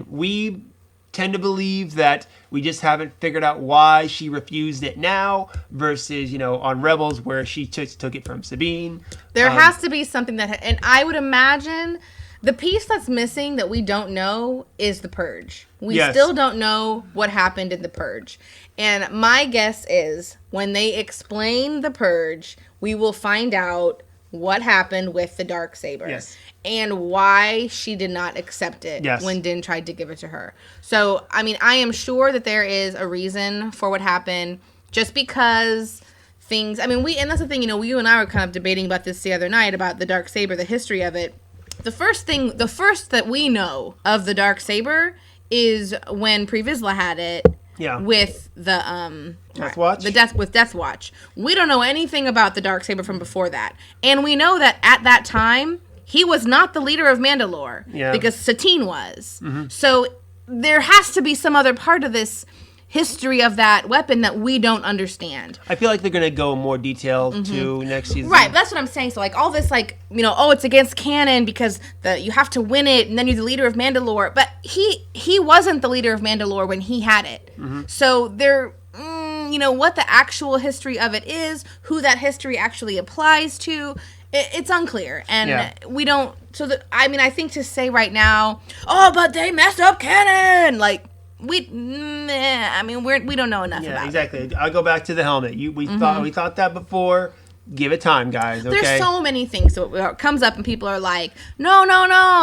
We tend to believe that we just haven't figured out why she refused it now versus, on Rebels where she took it from Sabine. There has to be something and I would imagine the piece that's missing that we don't know is the Purge. We still don't know what happened in the Purge. And my guess is when they explain the Purge, we will find out what happened with the Darksaber. Yes. And why she did not accept it when Din tried to give it to her. So, I am sure that there is a reason for what happened. Just because things... and that's the thing, you and I were kind of debating about this the other night, about the Darksaber, the history of it. The first that we know of the Darksaber is when Pre Vizsla had it. Yeah. With the Death Watch? With Death Watch. We don't know anything about the Darksaber from before that. And we know that at that time, he was not the leader of Mandalore. Yeah. Because Satine was. Mm-hmm. So there has to be some other part of this history of that weapon that we don't understand. I feel like they're going to go in more detail to next season. Right, that's what I'm saying. So all this it's against canon because you have to win it and then you're the leader of Mandalore. But he wasn't the leader of Mandalore when he had it. Mm-hmm. So there, what the actual history of it is, who that history actually applies to, it's unclear. And we don't, I think to say right now, but they messed up canon, we don't know enough about it. Exactly. I'll go back to the helmet. We thought that before. Give it time, guys. Okay? There's so many things. So it comes up and people are like, no,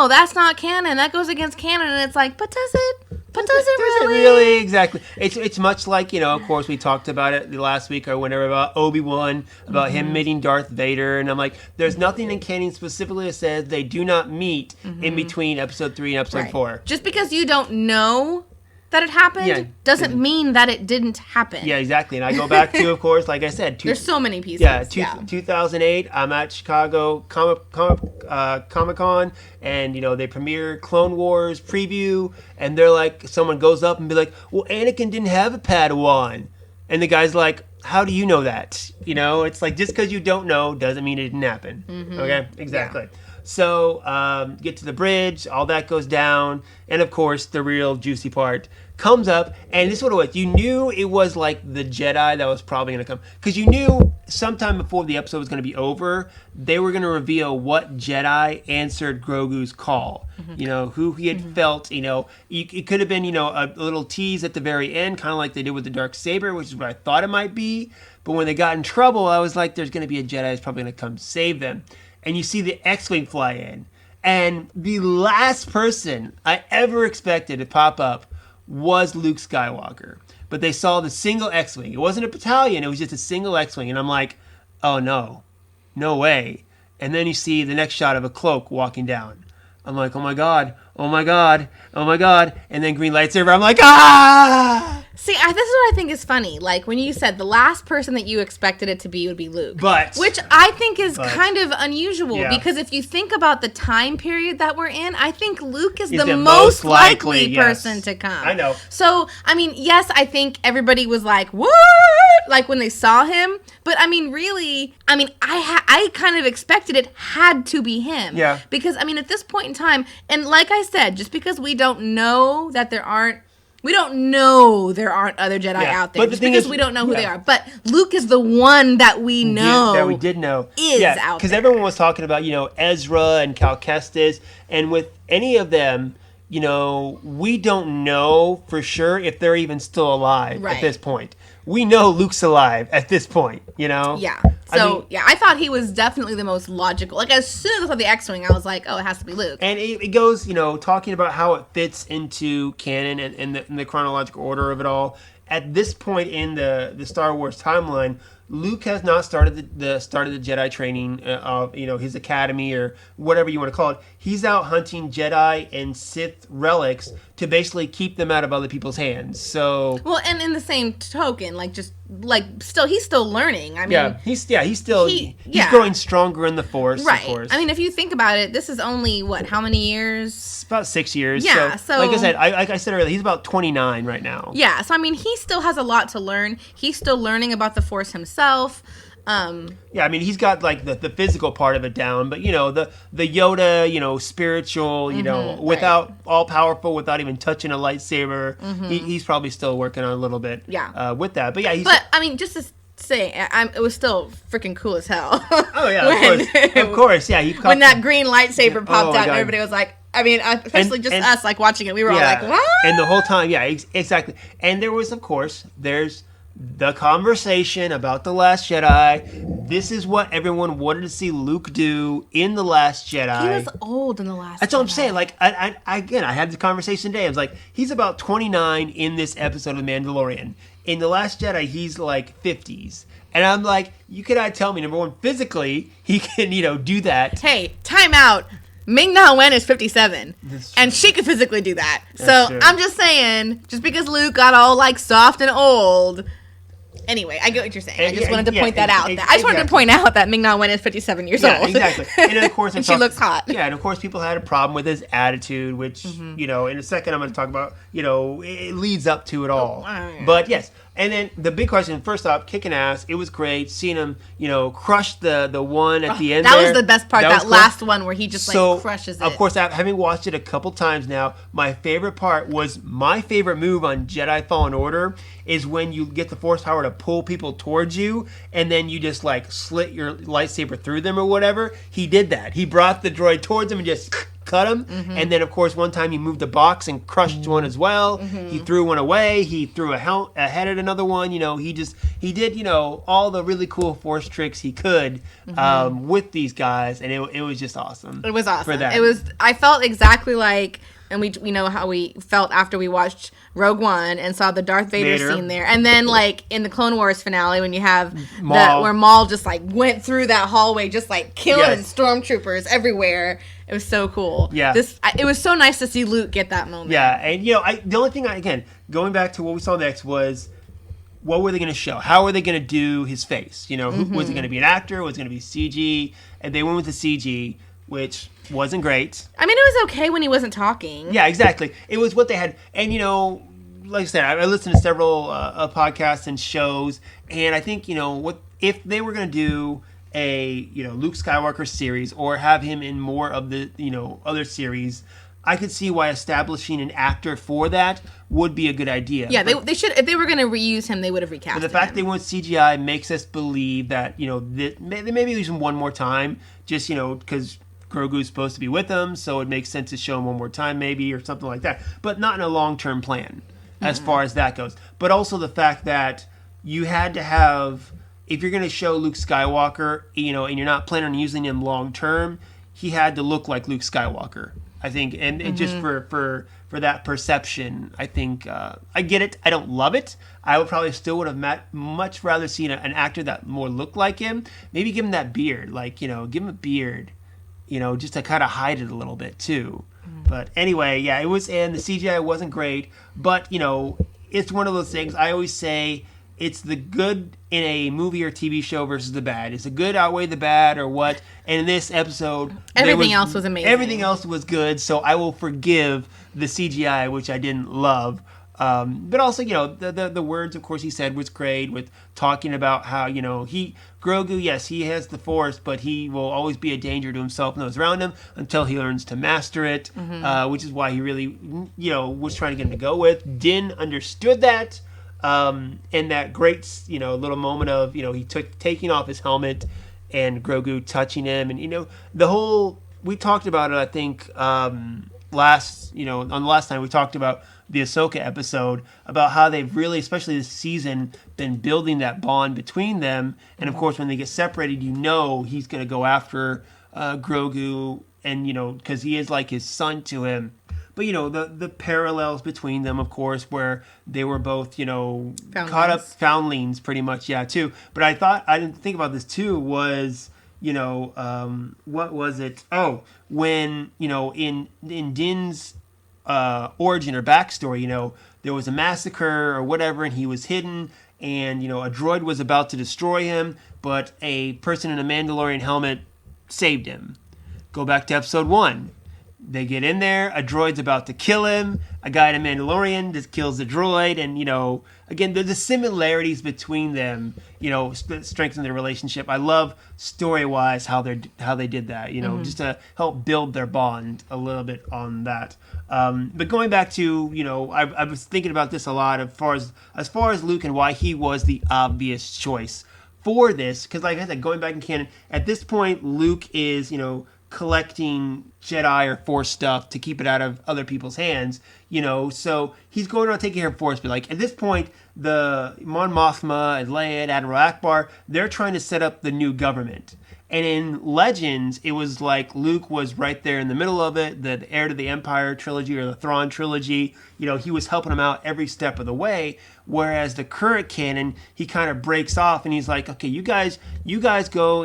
that's not canon. That goes against canon. And it's like, but does it? But does it really? Really? Exactly. It's much like, of course, we talked about it last week or whenever about Obi-Wan, about him meeting Darth Vader. And I'm like, there's nothing in canon specifically that says they do not meet in between episode 3 and episode 4. Just because you don't know that it happened doesn't mean that it didn't happen. Yeah, exactly. And I go back to, of course, like I said, there's so many pieces. 2008. I'm at Chicago Comic-Con, and they premiere Clone Wars preview, and they're like, someone goes up and be like, "Well, Anakin didn't have a Padawan," and the guy's like, "How do you know that?" It's like just because you don't know doesn't mean it didn't happen. Mm-hmm. Okay, exactly. Yeah. So, get to the bridge, all that goes down, and of course, the real juicy part comes up, and this is what it was. You knew it was like the Jedi that was probably going to come, because you knew sometime before the episode was going to be over, they were going to reveal what Jedi answered Grogu's call. Mm-hmm. Who he had felt, it could have been, a little tease at the very end, kind of like they did with the Darksaber, which is what I thought it might be, but when they got in trouble, I was like, there's going to be a Jedi that's probably going to come save them. And you see the X-Wing fly in. And the last person I ever expected to pop up was Luke Skywalker. But they saw the single X-Wing. It wasn't a battalion. It was just a single X-Wing. And I'm like, oh, no. No way. And then you see the next shot of a cloak walking down. I'm like, oh, my God. Oh, my God. Oh, my God. And then green lightsaber. I'm like, ah! See, this is what I think is funny. Like, when you said the last person that you expected it to be would be Luke. Which I think is kind of unusual. Yeah. Because if you think about the time period that we're in, I think Luke is the most likely person to come. I know. So, yes, I think everybody was like, what? like when they saw him. But I mean, really, I mean, I kind of expected it had to be him. Yeah. Because I mean, at this point in time, and like I said, just because we don't know that there aren't other Jedi out there. But just because we don't know who they are. But Luke is the one that we know. That we did know. Is out there. Because everyone was talking about, Ezra and Cal Kestis. And with any of them, we don't know for sure if they're even still alive at this point. We know Luke's alive at this point, Yeah. So, I thought he was definitely the most logical. Like, as soon as I saw the X-Wing, I was like, oh, it has to be Luke. And it goes, talking about how it fits into canon and the chronological order of it all. At this point in the Star Wars timeline, Luke has not started the Jedi training of his academy or whatever you want to call it. He's out hunting Jedi and Sith relics to basically keep them out of other people's hands. So and in the same token, he's still learning. I mean, he's growing stronger in the Force. Right. Of course. I mean, if you think about it, this is only how many years? It's about 6 years. Yeah. So like I said earlier, he's about 29 right now. Yeah. So I mean, he still has a lot to learn. He's still learning about the Force himself. I mean, he's got the physical part of it down, but the Yoda, spiritual, without all powerful, without even touching a lightsaber, he's probably still working on a little bit. With that, but I mean, just to say, it was still freaking cool as hell. Oh yeah, of course, yeah. When that green lightsaber popped out, and everybody was like. I mean, especially us, like, watching it. We were all like, what? And the whole time, exactly. And there was, of course, there's the conversation about The Last Jedi. This is what everyone wanted to see Luke do in The Last Jedi. He was old in The Last Jedi. That's what I'm saying. Like, I had the conversation today. I was like, he's about 29 in this episode of Mandalorian. In The Last Jedi, he's like 50s. And I'm like, you could tell me, number one, physically, he can, do that. Hey, time out. Ming-Na Wen is 57, and she could physically do that. That's so true. I'm just saying, just because Luke got all like soft and old. Anyway, I get what you're saying. I just wanted to point that out. I just wanted to point out that Ming-Na Wen is 57 years old. Exactly. And then, of course, and she looks hot. Yeah, and of course, people had a problem with his attitude, which in a second I'm going to talk about. It leads up to it all. But yes. And then the big question, first off, kicking ass. It was great seeing him, crush the one at the end. That was the best part. That last one where he just crushes it. Of course, having watched it a couple times now, my favorite part was my favorite move on Jedi Fallen Order is when you get the Force power to pull people towards you, and then you just slit your lightsaber through them or whatever. He did that. He brought the droid towards him and just cut him. And then, of course, one time he moved the box and crushed one as well. He threw one away. He threw a head at another one. He did all the really cool Force tricks he could with these guys, and it was just awesome. It was awesome. For that. I felt exactly like, and we know how we felt after we watched Rogue One and saw the Darth Vader scene there, and then in the Clone Wars finale when you have where Maul just went through that hallway just killing stormtroopers everywhere. It was so cool. Yeah. It was so nice to see Luke get that moment. Yeah, and the only thing again going back to what we saw next was, what were they going to show? How were they going to do his face? Who was it going to be an actor? Was it going to be CG? And they went with the CG, which wasn't great. I mean, it was okay when he wasn't talking. Yeah, exactly. It was what they had. And, like I said, I listened to several podcasts and shows, and I think, what if they were going to do a, Luke Skywalker series or have him in more of the, other series, I could see why establishing an actor for that would be a good idea. Yeah, they should. If they were going to reuse him, they would have recast him. But the fact they went CGI makes us believe that, they maybe use him one more time, just, because Grogu's supposed to be with them, so it makes sense to show him one more time maybe or something like that. But not in a long-term plan as far as that goes. But also the fact that you had to have, if you're going to show Luke Skywalker, and you're not planning on using him long-term, he had to look like Luke Skywalker, I think. And just for that perception, I think, I get it. I don't love it. I would probably still would have much rather seen an actor that more looked like him. Maybe give him that beard, give him a beard. Just to kind of hide it a little bit too. But anyway, yeah, it was, and the CGI wasn't great, but it's one of those things. I always say it's the good in a movie or TV show versus the bad. It's the good outweigh the bad or what. And in this episode, everything else was amazing. Everything else was good, so I will forgive the CGI, which I didn't love. But also, the words, of course, he said was great with talking about how, Grogu, yes, he has the Force, but he will always be a danger to himself and those around him until he learns to master it, which is why he really, was trying to get him to go with. Din understood that, and that great, little moment of, he taking off his helmet and Grogu touching him, and, we talked about it, I think, on the last time we talked about the Ahsoka episode, about how they've really, especially this season, been building that bond between them. And of course, when they get separated, he's going to go after Grogu, and because he is like his son to him. But the parallels between them, of course, where they were both caught up foundlings, pretty much, too. But I didn't think about this too. Was what was it? Oh, when in Din's origin or backstory, there was a massacre or whatever, and he was hidden, and a droid was about to destroy him, but a person in a Mandalorian helmet saved him. Go back to episode 1. They get in there, a droid's about to kill him, a guy in a Mandalorian just kills the droid, and again, the similarities between them, strengthen their relationship. I love story-wise how they did that, just to help build their bond a little bit on that. But going back to, I was thinking about this a lot as far as Luke and why he was the obvious choice for this, because like I said, going back in canon, at this point, Luke is, collecting Jedi or Force stuff to keep it out of other people's hands, so he's going around taking care of Force, but like at this point, the Mon Mothma and Leia and Admiral Akbar, they're trying to set up the new government. And in Legends, it was like Luke was right there in the middle of it, the Heir to the Empire trilogy or the Thrawn trilogy. He was helping him out every step of the way. Whereas the current canon, he kind of breaks off and he's like, okay, you guys go,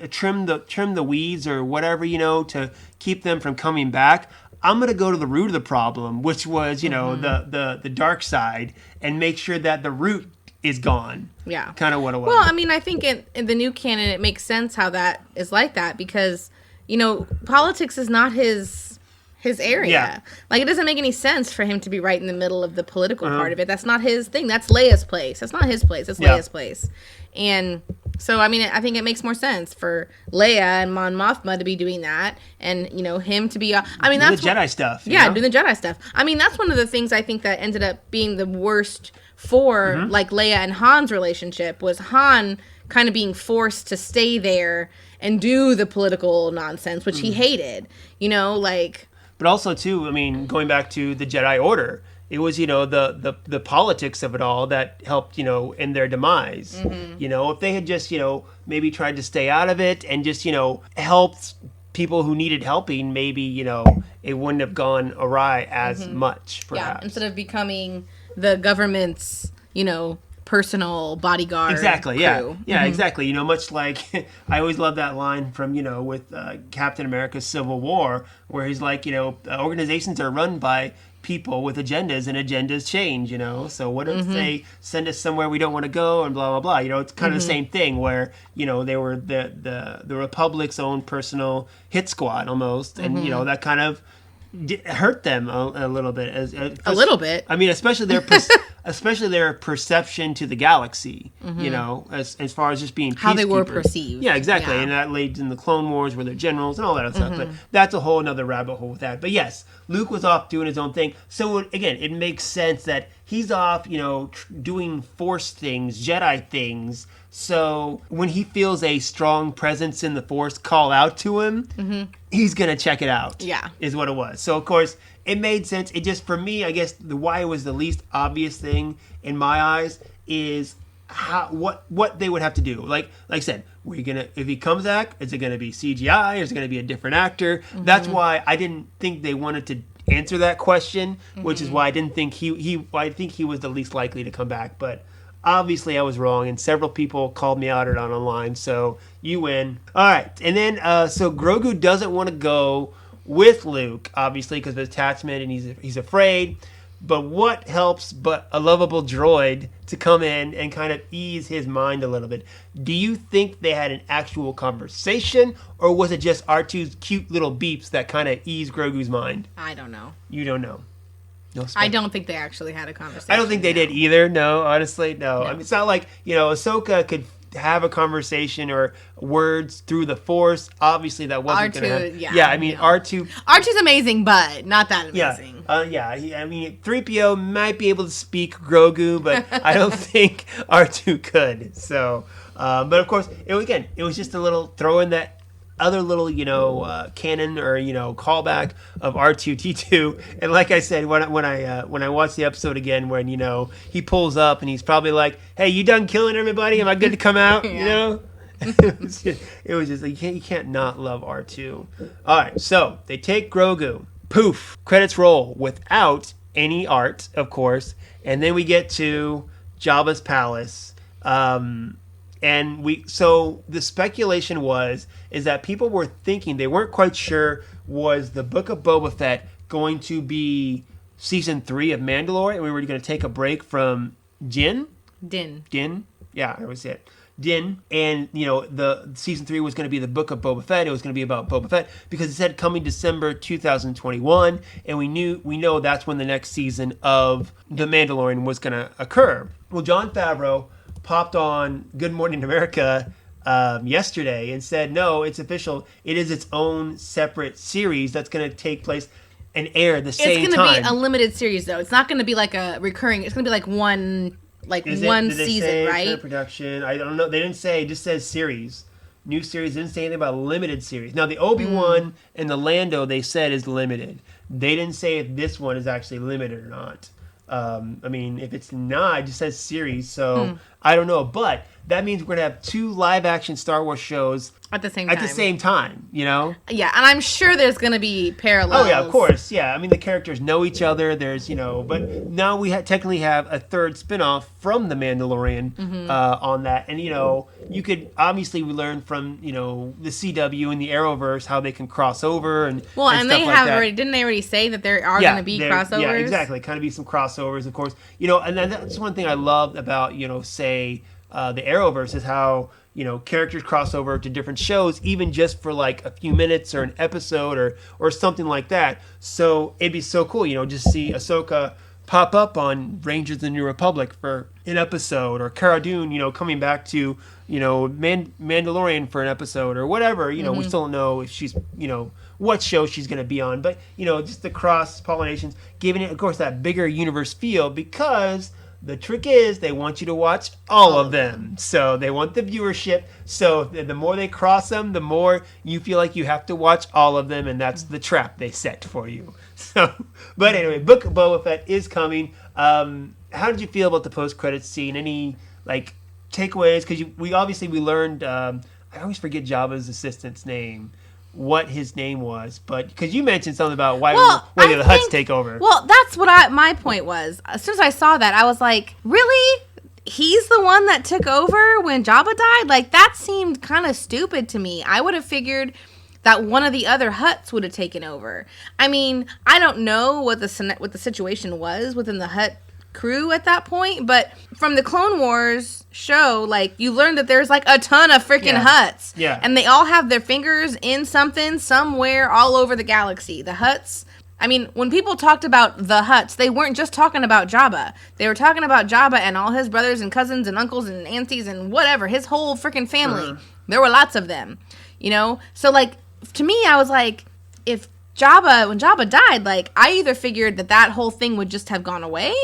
trim the weeds or whatever, to keep them from coming back. I'm going to go to the root of the problem, which was, the dark side, and make sure that the root is gone. Yeah. Kind of what it was. Well, I mean, I think in the new canon, it makes sense how that is like that because, politics is not his area. Yeah. Like, it doesn't make any sense for him to be right in the middle of the political part of it. That's not his thing. That's Leia's place. That's not his place. That's Leia's place. And so, I mean, I think it makes more sense for Leia and Mon Mothma to be doing that and, him to be... that's the Jedi stuff. Yeah, doing the Jedi stuff. I mean, that's one of the things I think that ended up being the worst for, like, Leia and Han's relationship was Han kind of being forced to stay there and do the political nonsense, which he hated, But also, too, I mean, going back to the Jedi Order, it was, the politics of it all that helped, in their demise. If they had just, maybe tried to stay out of it and just, helped people who needed helping, maybe, it wouldn't have gone awry as much, perhaps. Yeah, instead of becoming the government's, personal bodyguard exactly crew. Yeah exactly, much like I always love that line from with Captain America's Civil War, where he's like, organizations are run by people with agendas, and agendas change, so what if they send us somewhere we don't want to go and blah blah blah, it's kind of the same thing where they were the Republic's own personal hit squad almost, and that kind of hurt them a little bit. A little bit. I mean, especially their perception to the galaxy. As far as just being how they were perceived. Yeah, exactly. Yeah. And that laid in the Clone Wars where they're generals and all that other stuff. But that's a whole other rabbit hole with that. But yes, Luke was off doing his own thing. So again, it makes sense that he's off, doing Force things, Jedi things. So when he feels a strong presence in the Force call out to him, he's going to check it out. Yeah. Is what it was. So, of course, it made sense. It just, for me, I guess, why it was the least obvious thing in my eyes is what they would have to do. Like I said, if he comes back, is it going to be CGI? Is it going to be a different actor? That's why I didn't think they wanted to answer that question, which is why I didn't think I think he was the least likely to come back. But obviously I was wrong, and several people called me out on online, so you win. All right, and then so Grogu doesn't want to go with Luke, obviously, because of his attachment, and he's afraid. But what helps but a lovable droid to come in and kind of ease his mind a little bit? Do you think they had an actual conversation, or was it just R2's cute little beeps that kind of eased Grogu's mind? I don't know. You don't know. No I don't think they actually had a conversation. I don't think they did either. No, honestly, no. I mean, it's not like, Ahsoka could have a conversation or words through the Force. Obviously, that wasn't going to happen. Yeah, I mean, R2... R2's amazing, but not that amazing. I mean, 3PO might be able to speak Grogu, but I don't think R2 could. So, but of course, it was just a little throw in that other little, canon or, callback of R2-D2. And like I said, when I watched the episode again, when, he pulls up and he's probably like, hey, you done killing everybody? Am I good to come out? It was just like, you can't not love R2. All right, so they take Grogu. Poof, credits roll without any art, of course. And then we get to Jabba's palace. So the speculation is that people were thinking, they weren't quite sure, was the Book of Boba Fett going to be season 3 of Mandalorian, and we were going to take a break from Din. Yeah, that was it. Din, and the season 3 was going to be the Book of Boba Fett. It was going to be about Boba Fett because it said coming December 2021, and we know that's when the next season of The Mandalorian was going to occur. Well, Jon Favreau popped on Good Morning America yesterday and said, no, it's official. It is its own separate series that's going to take place and air at the same time. It's going to be a limited series, though. It's not going to be like a recurring. It's going to be like one season, right? Production. I don't know. They didn't say. It just says series. New series. Didn't say anything about limited series. Now the Obi-Wan and the Lando they said is limited. They didn't say if this one is actually limited or not. I mean, if it's not, it just says series. So I don't know, but that means we're gonna have 2 live-action Star Wars shows at the same time. Yeah, and I'm sure there's gonna be parallels. Oh yeah, of course. Yeah, I mean the characters know each other. There's but now we technically have a third spinoff from the Mandalorian on that, and you could obviously we learned from the CW and the Arrowverse how they can cross over and and they have already didn't they already say that there are gonna be crossovers? Yeah, exactly. Kind of be some crossovers, of course. And that's one thing I loved about say the Arrowverse is how characters cross over to different shows, even just for like a few minutes or an episode or something like that. So it'd be so cool, just see Ahsoka pop up on Rangers of the New Republic for an episode, or Cara Dune, coming back to Mandalorian for an episode or whatever. We still don't know if she's what show she's going to be on, but just the cross pollinations, giving it, of course, that bigger universe feel, because the trick is they want you to watch all of them. So they want the viewership. So the more they cross them, the more you feel like you have to watch all of them, and that's the trap they set for you. So, but anyway, Book of Boba Fett is coming. How did you feel about the post-credits scene? Any takeaways? Because we learned. I always forget Jabba's assistant's name. What his name was, but because you mentioned something about why the Hutts take over. Well, that's what my point was. As soon as I saw that, I was like, really? He's the one that took over when Jabba died? That seemed kind of stupid to me. I would have figured that one of the other Hutts would have taken over. I mean, I don't know what the situation was within the Hutt crew at that point, but from the Clone Wars show, you learn that there's a ton of freaking Hutts, and they all have their fingers in something somewhere all over the galaxy. The Hutts, I mean, when people talked about the Hutts, they weren't just talking about Jabba. They were talking about Jabba and all his brothers and cousins and uncles and aunties and whatever, his whole freaking family. There were lots of them, so to me, I was like, when Jabba died, I either figured that whole thing would just have gone away,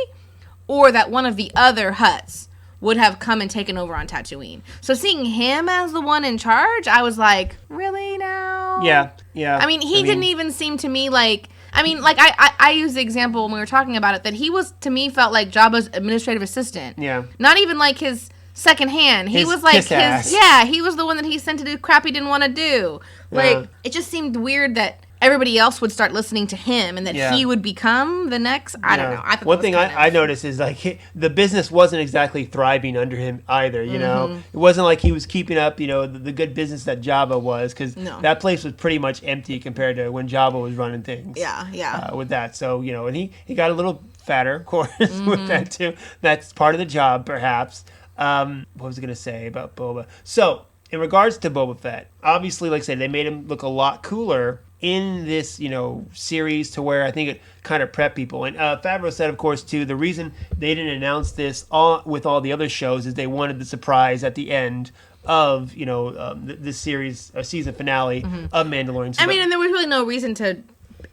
or that one of the other Hutts would have come and taken over on Tatooine. So seeing him as the one in charge, I was like, really now? Yeah. I mean, he didn't even seem to me I used the example when we were talking about it, that he was, to me, felt like Jabba's administrative assistant. Yeah. Not even his second hand. He was he was the one that he sent to do crap he didn't want to do. It just seemed weird that everybody else would start listening to him, and that he would become the next. I don't know. One thing I noticed is the business wasn't exactly thriving under him either. It wasn't like he was keeping up, the good business that Jabba was, because that place was pretty much empty compared to when Jabba was running things. Yeah. With that, so and he got a little fatter, of course, with that too. That's part of the job, perhaps. What was I going to say about Boba? So, in regards to Boba Fett, obviously, like I said, they made him look a lot cooler in this, series to where I think it kind of prepped people. And Favreau said, of course, too, the reason they didn't announce this with all the other shows is they wanted the surprise at the end of, the series, season finale of Mandalorian. So and there was really no reason to.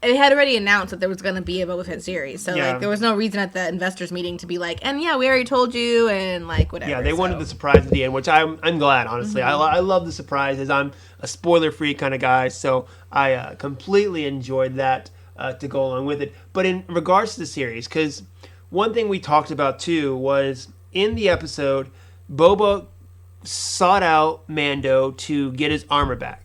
It had already announced that there was going to be a Boba Fett series, so there was no reason at the investors meeting to be like, and we already told you, and whatever. Yeah, they wanted the surprise at the end, which I'm glad, honestly. I love the surprises. I'm a spoiler free kind of guy, so I completely enjoyed that to go along with it. But in regards to the series, because one thing we talked about too was in the episode, Boba sought out Mando to get his armor back.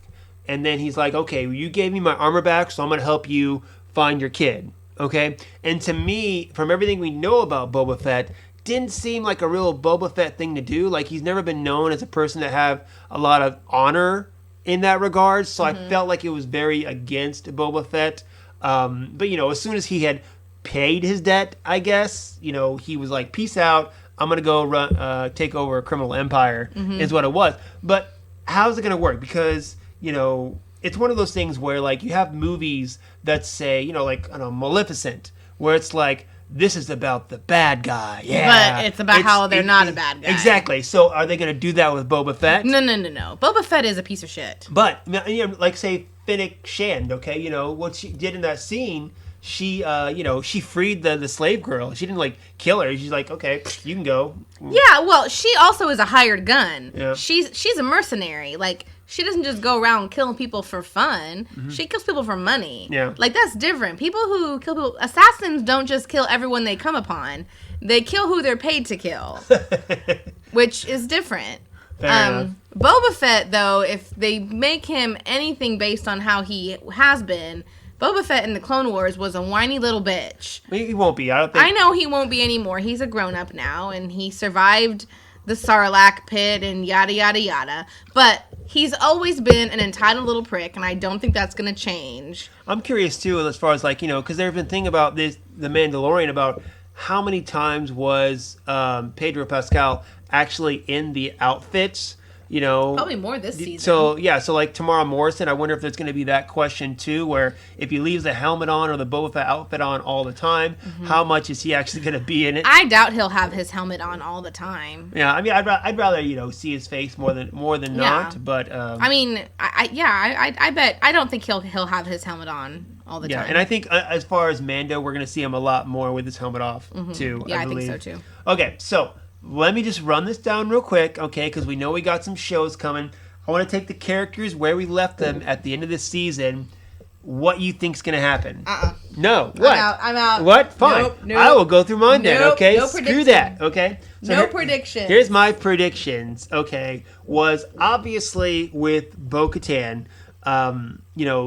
And then he's like, okay, you gave me my armor back, so I'm going to help you find your kid. Okay? And to me, from everything we know about Boba Fett, didn't seem like a real Boba Fett thing to do. Like, he's never been known as a person that have a lot of honor in that regard. So I felt like it was very against Boba Fett. But, as soon as he had paid his debt, I guess, he was like, peace out. I'm going to go take over a criminal empire is what it was. But how's it going to work? Because... it's one of those things where, you have movies that say, Maleficent, where it's like, this is about the bad guy. Yeah. But it's about how they're not a bad guy. Exactly. So are they going to do that with Boba Fett? No. Boba Fett is a piece of shit. But, say, Fennec Shand, okay? What she did in that scene, she, she freed the slave girl. She didn't, kill her. She's like, okay, you can go. Yeah, well, she also is a hired gun. Yeah. She's a mercenary. She doesn't just go around killing people for fun. She kills people for money. Yeah. That's different. People who kill people... Assassins don't just kill everyone they come upon. They kill who they're paid to kill. Which is different. Fair enough. Boba Fett, though, if they make him anything based on how he has been... Boba Fett in the Clone Wars was a whiny little bitch. He won't be. I don't think... I know he won't be anymore. He's a grown-up now, and he survived... the Sarlacc pit and yada yada yada, but he's always been an entitled little prick, and I don't think that's going to change. I'm curious too, as far as because there's been thing about the Mandalorian about how many times was Pedro Pascal actually in the outfits. Probably more this season. So Tamara Morrison, I wonder if there's going to be that question too, where if he leaves the helmet on or the Boba Fett outfit on all the time, how much is he actually going to be in it? I doubt he'll have his helmet on all the time. Yeah, I'd rather see his face more than not. But I bet I don't think he'll have his helmet on all the time. Yeah, and I think as far as Mando, we're going to see him a lot more with his helmet off too. Yeah, I think so too. Okay, so. Let me just run this down real quick, okay, because we know we got some shows coming. I want to take the characters where we left them at the end of the season. What you think's going to happen? No. What? I'm out. What? Fine. Nope. I will go through mine then, okay? No Screw that, okay? So predictions. Here's my predictions, okay, was obviously with Bo-Katan.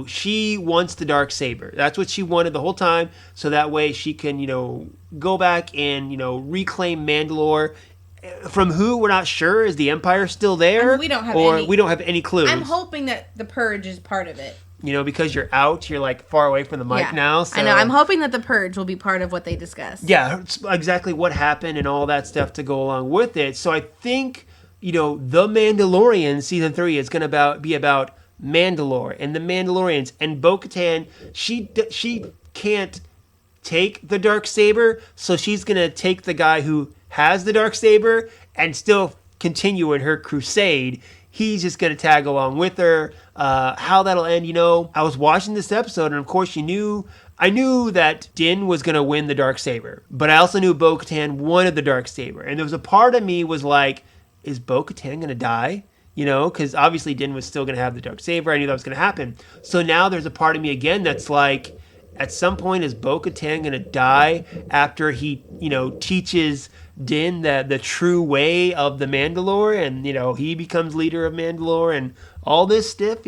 She wants the Darksaber. That's what she wanted the whole time, so that way she can, go back and, reclaim Mandalore. From who, we're not sure. Is the Empire still there? We don't have we don't have any clues. I'm hoping that the Purge is part of it. Because you're out, you're far away from the mic now. So. I know. I'm hoping that the Purge will be part of what they discuss. Yeah, it's exactly what happened and all that stuff to go along with it. So I think, The Mandalorian season 3 is going to be about Mandalore and the Mandalorians, and Bo-Katan, she can't take the Darksaber, so she's gonna take the guy who has the Darksaber and still continue in her crusade. He's just gonna tag along with her. How that'll end, I was watching this episode, and of course I knew that Din was gonna win the Darksaber, but I also knew Bo-Katan wanted the Darksaber, and there was a part of me was like, is Bo-Katan gonna die? Because obviously Din was still going to have the Darksaber. I knew that was going to happen. So now there's a part of me again that's like, at some point, is Bo-Katan going to die after he, teaches Din the true way of the Mandalore, and, he becomes leader of Mandalore and all this stuff,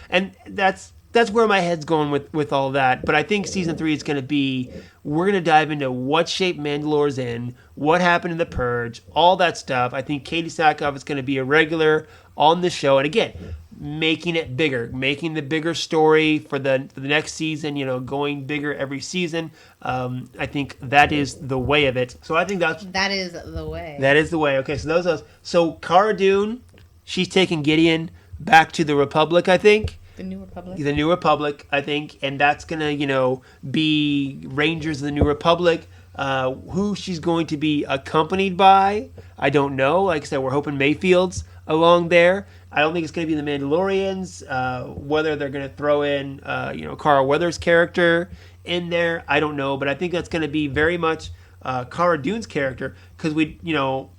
and that's where my head's going with all that. But I think season 3 is going to be, we're going to dive into what shape Mandalore's in, what happened in the Purge, all that stuff. I think Katie Sackhoff is going to be a regular on the show. And again, making it bigger, making the bigger story for the next season, going bigger every season. I think that is the way of it. So I think that is the way. That is the way. Okay, so Cara Dune, she's taking Gideon back to the Republic, I think. The New Republic. The New Republic, I think, and that's gonna, be Rangers of the New Republic. Who she's going to be accompanied by, I don't know. Like I said, we're hoping Mayfield's along there. I don't think it's going to be the Mandalorians. Whether they're going to throw in, Carl Weathers' character in there, I don't know. But I think that's going to be very much Cara Dune's character, because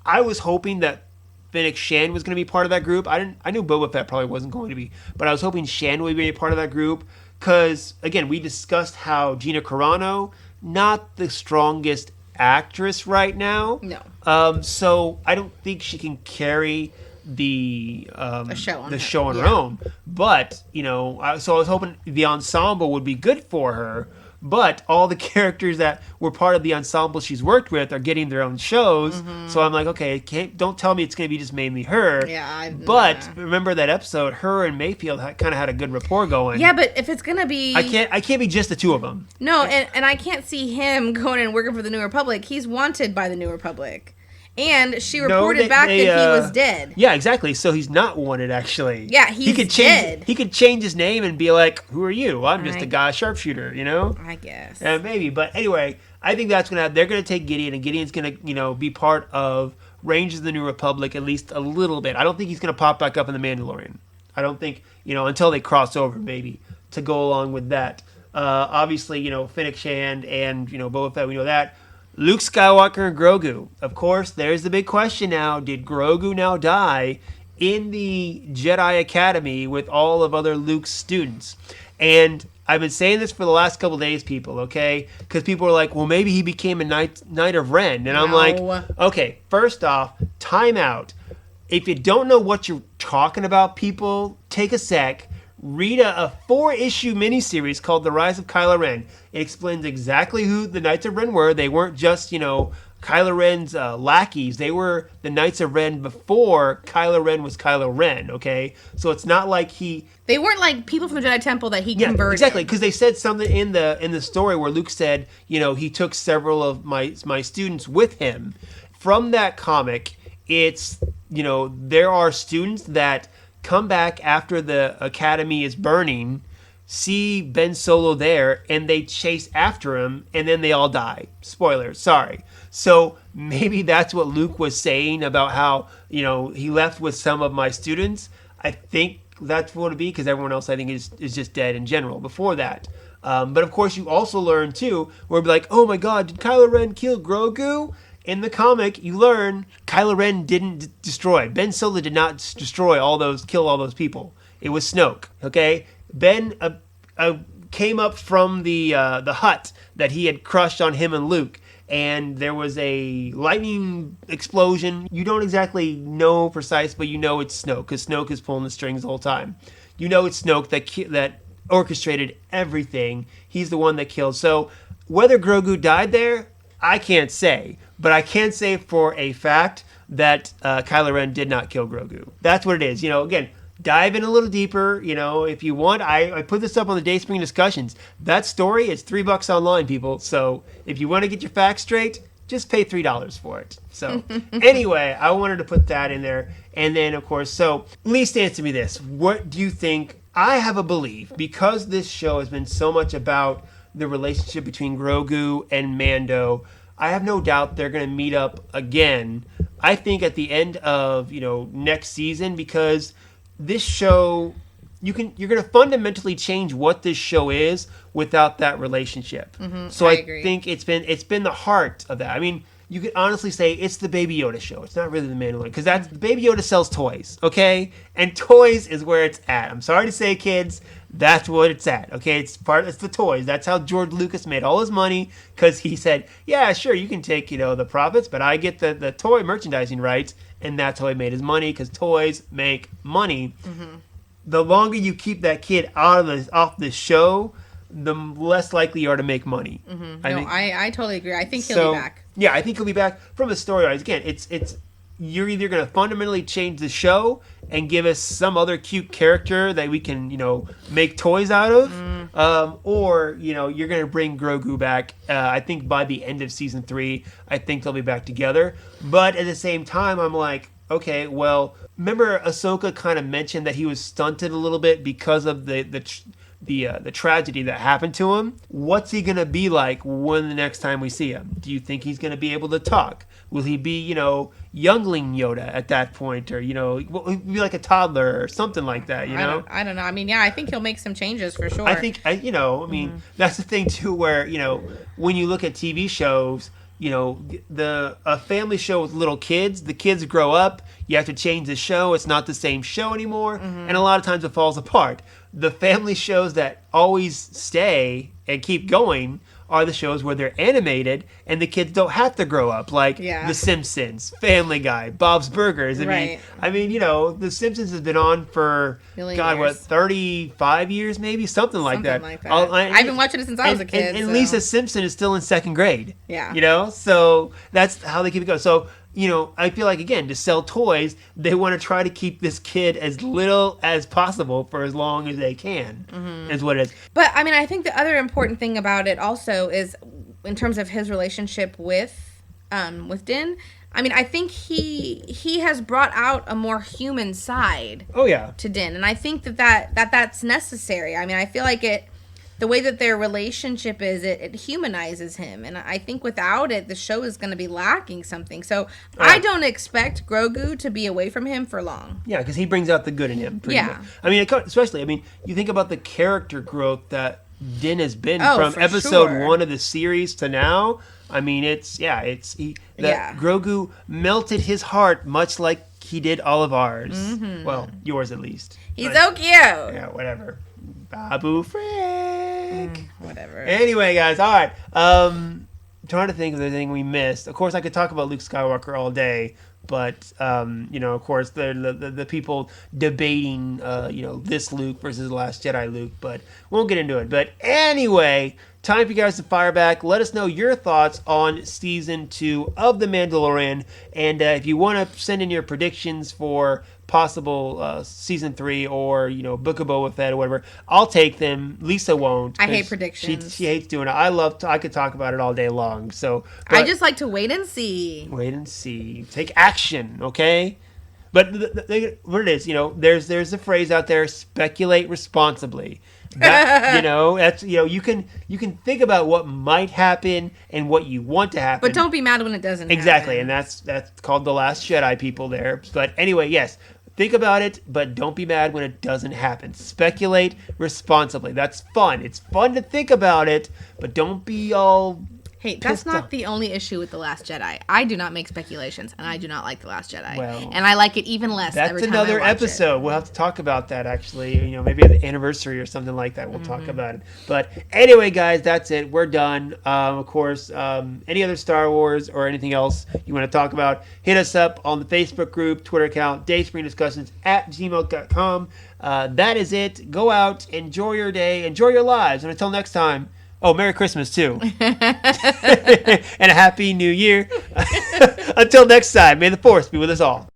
I was hoping that Fennec Shand was going to be part of that group. I knew Boba Fett probably wasn't going to be, but I was hoping Shand would be a part of that group, because again, we discussed how Gina Carano, not the strongest actress right now. No. So I don't think she can carry the show on her own. But so I was hoping the ensemble would be good for her. But all the characters that were part of the ensemble she's worked with are getting their own shows. Mm-hmm. So I'm like, okay, don't tell me it's going to be just mainly her. Yeah. But remember that episode, her and Mayfield kind of had a good rapport going. Yeah, but if it's going to be... I can't be just the two of them. No, and I can't see him going and working for the New Republic. He's wanted by the New Republic. And she reported back that he was dead. Yeah, exactly. So he's not wanted, actually. Yeah, he's dead. He could change his name and be like, who are you? I'm just a guy sharpshooter, I guess. Maybe. But anyway, I think that's going to happen. They're going to take Gideon, and Gideon's going to, be part of Rangers of the New Republic at least a little bit. I don't think he's going to pop back up in The Mandalorian. I don't think, until they cross over, maybe, to go along with that. Obviously, Fennec Shand and, Boba Fett, we know that. Luke Skywalker and Grogu. Of course, there's the big question now. Did Grogu now die in the Jedi Academy with all of other Luke's students? And I've been saying this for the last couple of days, people, okay? Because people are like, well, maybe he became a Knight of Ren. And I'm like, okay, first off, time out. If you don't know what you're talking about, people, take a sec. Read a 4-issue miniseries called The Rise of Kylo Ren. It explains exactly who the Knights of Ren were. They weren't just, Kylo Ren's lackeys. They were the Knights of Ren before Kylo Ren was Kylo Ren, okay? So it's not like They weren't like people from the Jedi Temple that he converted. Exactly, because they said something in the story where Luke said, he took several of my students with him. From that comic, it's, there are students that come back after the academy is burning, see Ben Solo there, and they chase after him, and then they all die. Spoilers, sorry. So maybe that's what Luke was saying about how, he left with some of my students. I think that's what it would be, because everyone else, I think, is just dead in general before that. But of course, you also learn, too, where it'd be like, oh my god, did Kylo Ren kill Grogu? In the comic, you learn Kylo Ren didn't destroy. Ben Solo did not kill all those people. It was Snoke. Okay, Ben came up from the hut that he had crushed on him and Luke, and there was a lightning explosion. You don't exactly know precise, but it's Snoke, because Snoke is pulling the strings the whole time. It's Snoke that orchestrated everything. He's the one that killed. So whether Grogu died there, I can't say. But I can say for a fact that Kylo Ren did not kill Grogu. That's what it is. Again, dive in a little deeper. If you want, I put this up on the Dayspring Discussions. That story is $3 online, people. So if you want to get your facts straight, just pay $3 for it. So anyway, I wanted to put that in there. And then, of course, so at least answer me this. What do you think? I have a belief, because this show has been so much about the relationship between Grogu and Mando, I have no doubt they're going to meet up again. I think at the end of next season, because this show, you're going to fundamentally change what this show is without that relationship. Mm-hmm, so I agree. Think it's been the heart of that. I mean, you could honestly say it's the Baby Yoda show. It's not really the Mandalorian, because that's Baby Yoda sells toys, okay? And toys is where it's at. I'm sorry to say, kids, that's what it's at, okay? It's the toys. That's how George Lucas made all his money, because he said, yeah, sure, you can take, the profits, but I get the toy merchandising rights, and that's how he made his money, because toys make money. Mm-hmm. The longer you keep that kid off the show, the less likely you are to make money. Mm-hmm. I totally agree. I think he'll be back. Yeah, I think he'll be back from a story-wise. Again, it's you're either going to fundamentally change the show and give us some other cute character that we can, make toys out of, or, you're going to bring Grogu back. I think by the end of season 3, I think they'll be back together. But at the same time, I'm like, okay, well, remember Ahsoka kind of mentioned that he was stunted a little bit because of the tragedy that happened to him. What's he gonna be like when the next time we see him? Do you think he's gonna be able to talk? Will he be, youngling Yoda at that point, or will he be like a toddler or something like that? I don't know. I mean, yeah, I think he'll make some changes for sure. I think that's the thing too, where when you look at TV shows, a family show with little kids, the kids grow up, you have to change the show, it's not the same show anymore, and a lot of times it falls apart. The family shows that always stay and keep going are the shows where they're animated and the kids don't have to grow up, like The Simpsons, Family Guy, Bob's Burgers. I mean, The Simpsons has been on for 35 years, maybe something like that. I've been watching it since I was a kid. And Lisa Simpson is still in second grade. Yeah. So that's how they keep it going. So I feel like, again, to sell toys, they want to try to keep this kid as little as possible for as long as they can, is what it is. But, I mean, I think the other important thing about it also is, in terms of his relationship with Din, I mean, I think he has brought out a more human side to Din. And I think that's necessary. I mean, I feel like the way that their relationship is, it humanizes him. And I think without it, the show is going to be lacking something. So I don't expect Grogu to be away from him for long. Yeah, because he brings out the good in him. Pretty much. I mean, especially, you think about the character growth that Din has been from episode 1 of the series to now. I mean, Grogu melted his heart much like he did all of ours. Mm-hmm. Well, yours at least. He's so cute. Yeah, whatever. Babu Frick. Whatever. Anyway, guys, all right. Trying to think of anything we missed. Of course, I could talk about Luke Skywalker all day, but of course, the people debating, this Luke versus the Last Jedi Luke, but won't get into it. But anyway, time for you guys to fire back. Let us know your thoughts on season 2 of The Mandalorian, and if you want to send in your predictions for possible season 3 or Book of Boba Fett or whatever, I'll take them. Lisa won't. I hate predictions. She hates doing it. I could talk about it all day long. So I just like to wait and see. Take action, okay? But what it is, there's a phrase out there: speculate responsibly. That, that's you can think about what might happen and what you want to happen, but don't be mad when it doesn't. Exactly, happen. And that's called the Last Jedi people there. But anyway, yes. Think about it, but don't be mad when it doesn't happen. Speculate responsibly. That's fun. It's fun to think about it, but don't be all... Hey, that's not the only issue with The Last Jedi. I do not make speculations, and I do not like The Last Jedi. Well, and I like it even less every time I watch it. That's another episode. We'll have to talk about that, actually. Maybe at the anniversary or something like that. We'll talk about it. But anyway, guys, that's it. We're done. Of course, any other Star Wars or anything else you want to talk about, hit us up on the Facebook group, Twitter account, Dayspring Discussions @gmail.com. That is it. Go out, enjoy your day, enjoy your lives, and until next time, oh, Merry Christmas, too. And a Happy New Year. Until next time, may the Force be with us all.